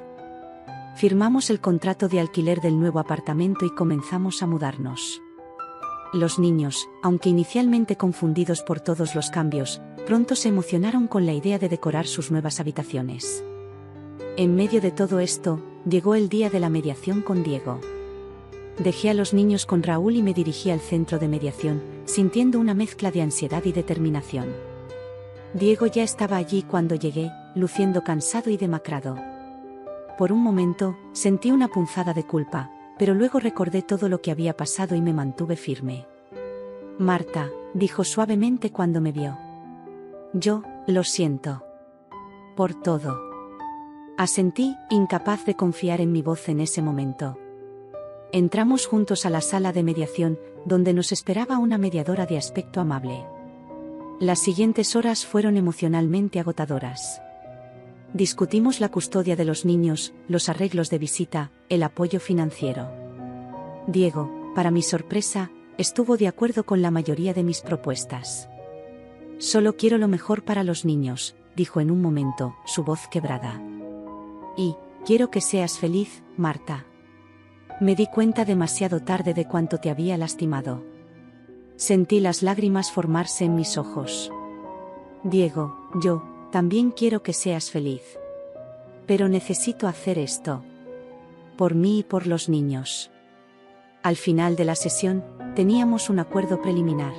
Firmamos el contrato de alquiler del nuevo apartamento y comenzamos a mudarnos. Los niños, aunque inicialmente confundidos por todos los cambios, pronto se emocionaron con la idea de decorar sus nuevas habitaciones. En medio de todo esto, llegó el día de la mediación con Diego. Dejé a los niños con Raúl y me dirigí al centro de mediación, sintiendo una mezcla de ansiedad y determinación. Diego ya estaba allí cuando llegué, luciendo cansado y demacrado. Por un momento, sentí una punzada de culpa, pero luego recordé todo lo que había pasado y me mantuve firme. «Marta», dijo suavemente cuando me vio. «Yo, lo siento. Por todo». Asentí, incapaz de confiar en mi voz en ese momento. Entramos juntos a la sala de mediación, donde nos esperaba una mediadora de aspecto amable. Las siguientes horas fueron emocionalmente agotadoras. Discutimos la custodia de los niños, los arreglos de visita, el apoyo financiero. Diego, para mi sorpresa, estuvo de acuerdo con la mayoría de mis propuestas. «Solo quiero lo mejor para los niños», dijo en un momento, su voz quebrada. «Y, quiero que seas feliz, Marta». Me di cuenta demasiado tarde de cuánto te había lastimado. Sentí las lágrimas formarse en mis ojos. «Diego, yo también quiero que seas feliz. Pero necesito hacer esto. Por mí y por los niños». Al final de la sesión, teníamos un acuerdo preliminar.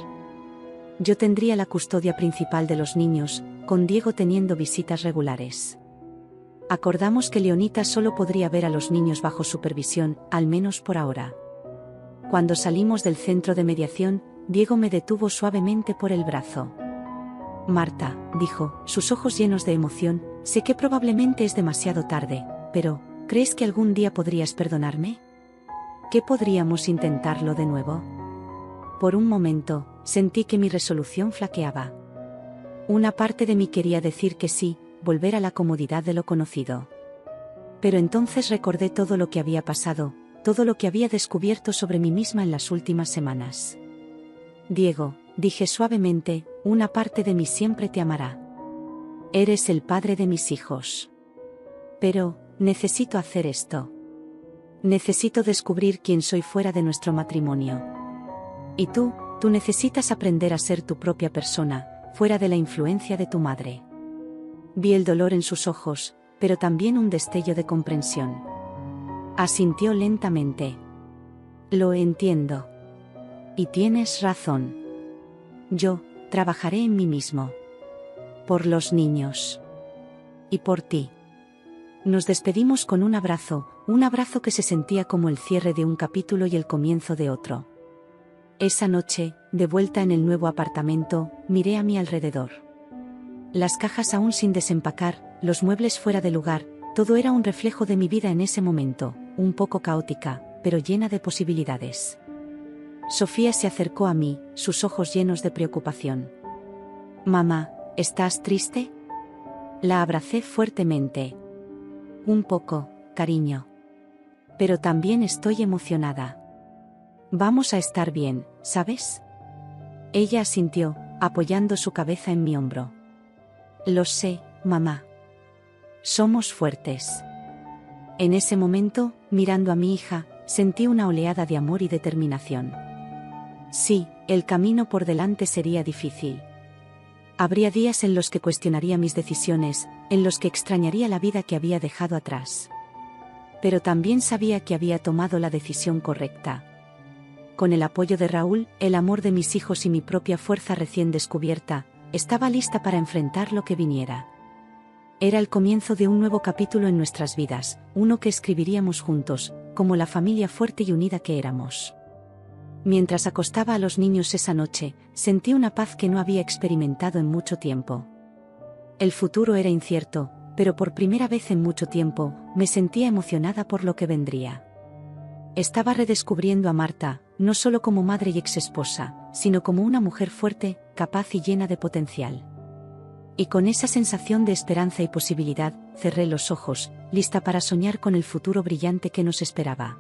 Yo tendría la custodia principal de los niños, con Diego teniendo visitas regulares. Acordamos que Leonita solo podría ver a los niños bajo supervisión, al menos por ahora. Cuando salimos del centro de mediación, Diego me detuvo suavemente por el brazo. Marta, dijo, sus ojos llenos de emoción, sé que probablemente es demasiado tarde, pero, ¿crees que algún día podrías perdonarme? ¿Qué podríamos intentarlo de nuevo? Por un momento, sentí que mi resolución flaqueaba. Una parte de mí quería decir que sí, volver a la comodidad de lo conocido. Pero entonces recordé todo lo que había pasado, todo lo que había descubierto sobre mí misma en las últimas semanas. Diego, dije suavemente, una parte de mí siempre te amará. Eres el padre de mis hijos. Pero, necesito hacer esto. Necesito descubrir quién soy fuera de nuestro matrimonio. Y tú necesitas aprender a ser tu propia persona, fuera de la influencia de tu madre. Vi el dolor en sus ojos, pero también un destello de comprensión. Asintió lentamente. Lo entiendo. Y tienes razón. Yo trabajaré en mí mismo. Por los niños. Y por ti. Nos despedimos con un abrazo que se sentía como el cierre de un capítulo y el comienzo de otro. Esa noche, de vuelta en el nuevo apartamento, miré a mi alrededor. Las cajas aún sin desempacar, los muebles fuera de lugar, todo era un reflejo de mi vida en ese momento, un poco caótica, pero llena de posibilidades. Sofía se acercó a mí, sus ojos llenos de preocupación. Mamá, ¿estás triste? La abracé fuertemente. Un poco, cariño. Pero también estoy emocionada. Vamos a estar bien, ¿sabes? Ella asintió, apoyando su cabeza en mi hombro. Lo sé, mamá. Somos fuertes. En ese momento, mirando a mi hija, sentí una oleada de amor y determinación. Sí, el camino por delante sería difícil. Habría días en los que cuestionaría mis decisiones, en los que extrañaría la vida que había dejado atrás. Pero también sabía que había tomado la decisión correcta. Con el apoyo de Raúl, el amor de mis hijos y mi propia fuerza recién descubierta, estaba lista para enfrentar lo que viniera. Era el comienzo de un nuevo capítulo en nuestras vidas, uno que escribiríamos juntos, como la familia fuerte y unida que éramos. Mientras acostaba a los niños esa noche, sentí una paz que no había experimentado en mucho tiempo. El futuro era incierto, pero por primera vez en mucho tiempo, me sentía emocionada por lo que vendría. Estaba redescubriendo a Marta, no solo como madre y exesposa, sino como una mujer fuerte, capaz y llena de potencial. Y con esa sensación de esperanza y posibilidad, cerré los ojos, lista para soñar con el futuro brillante que nos esperaba.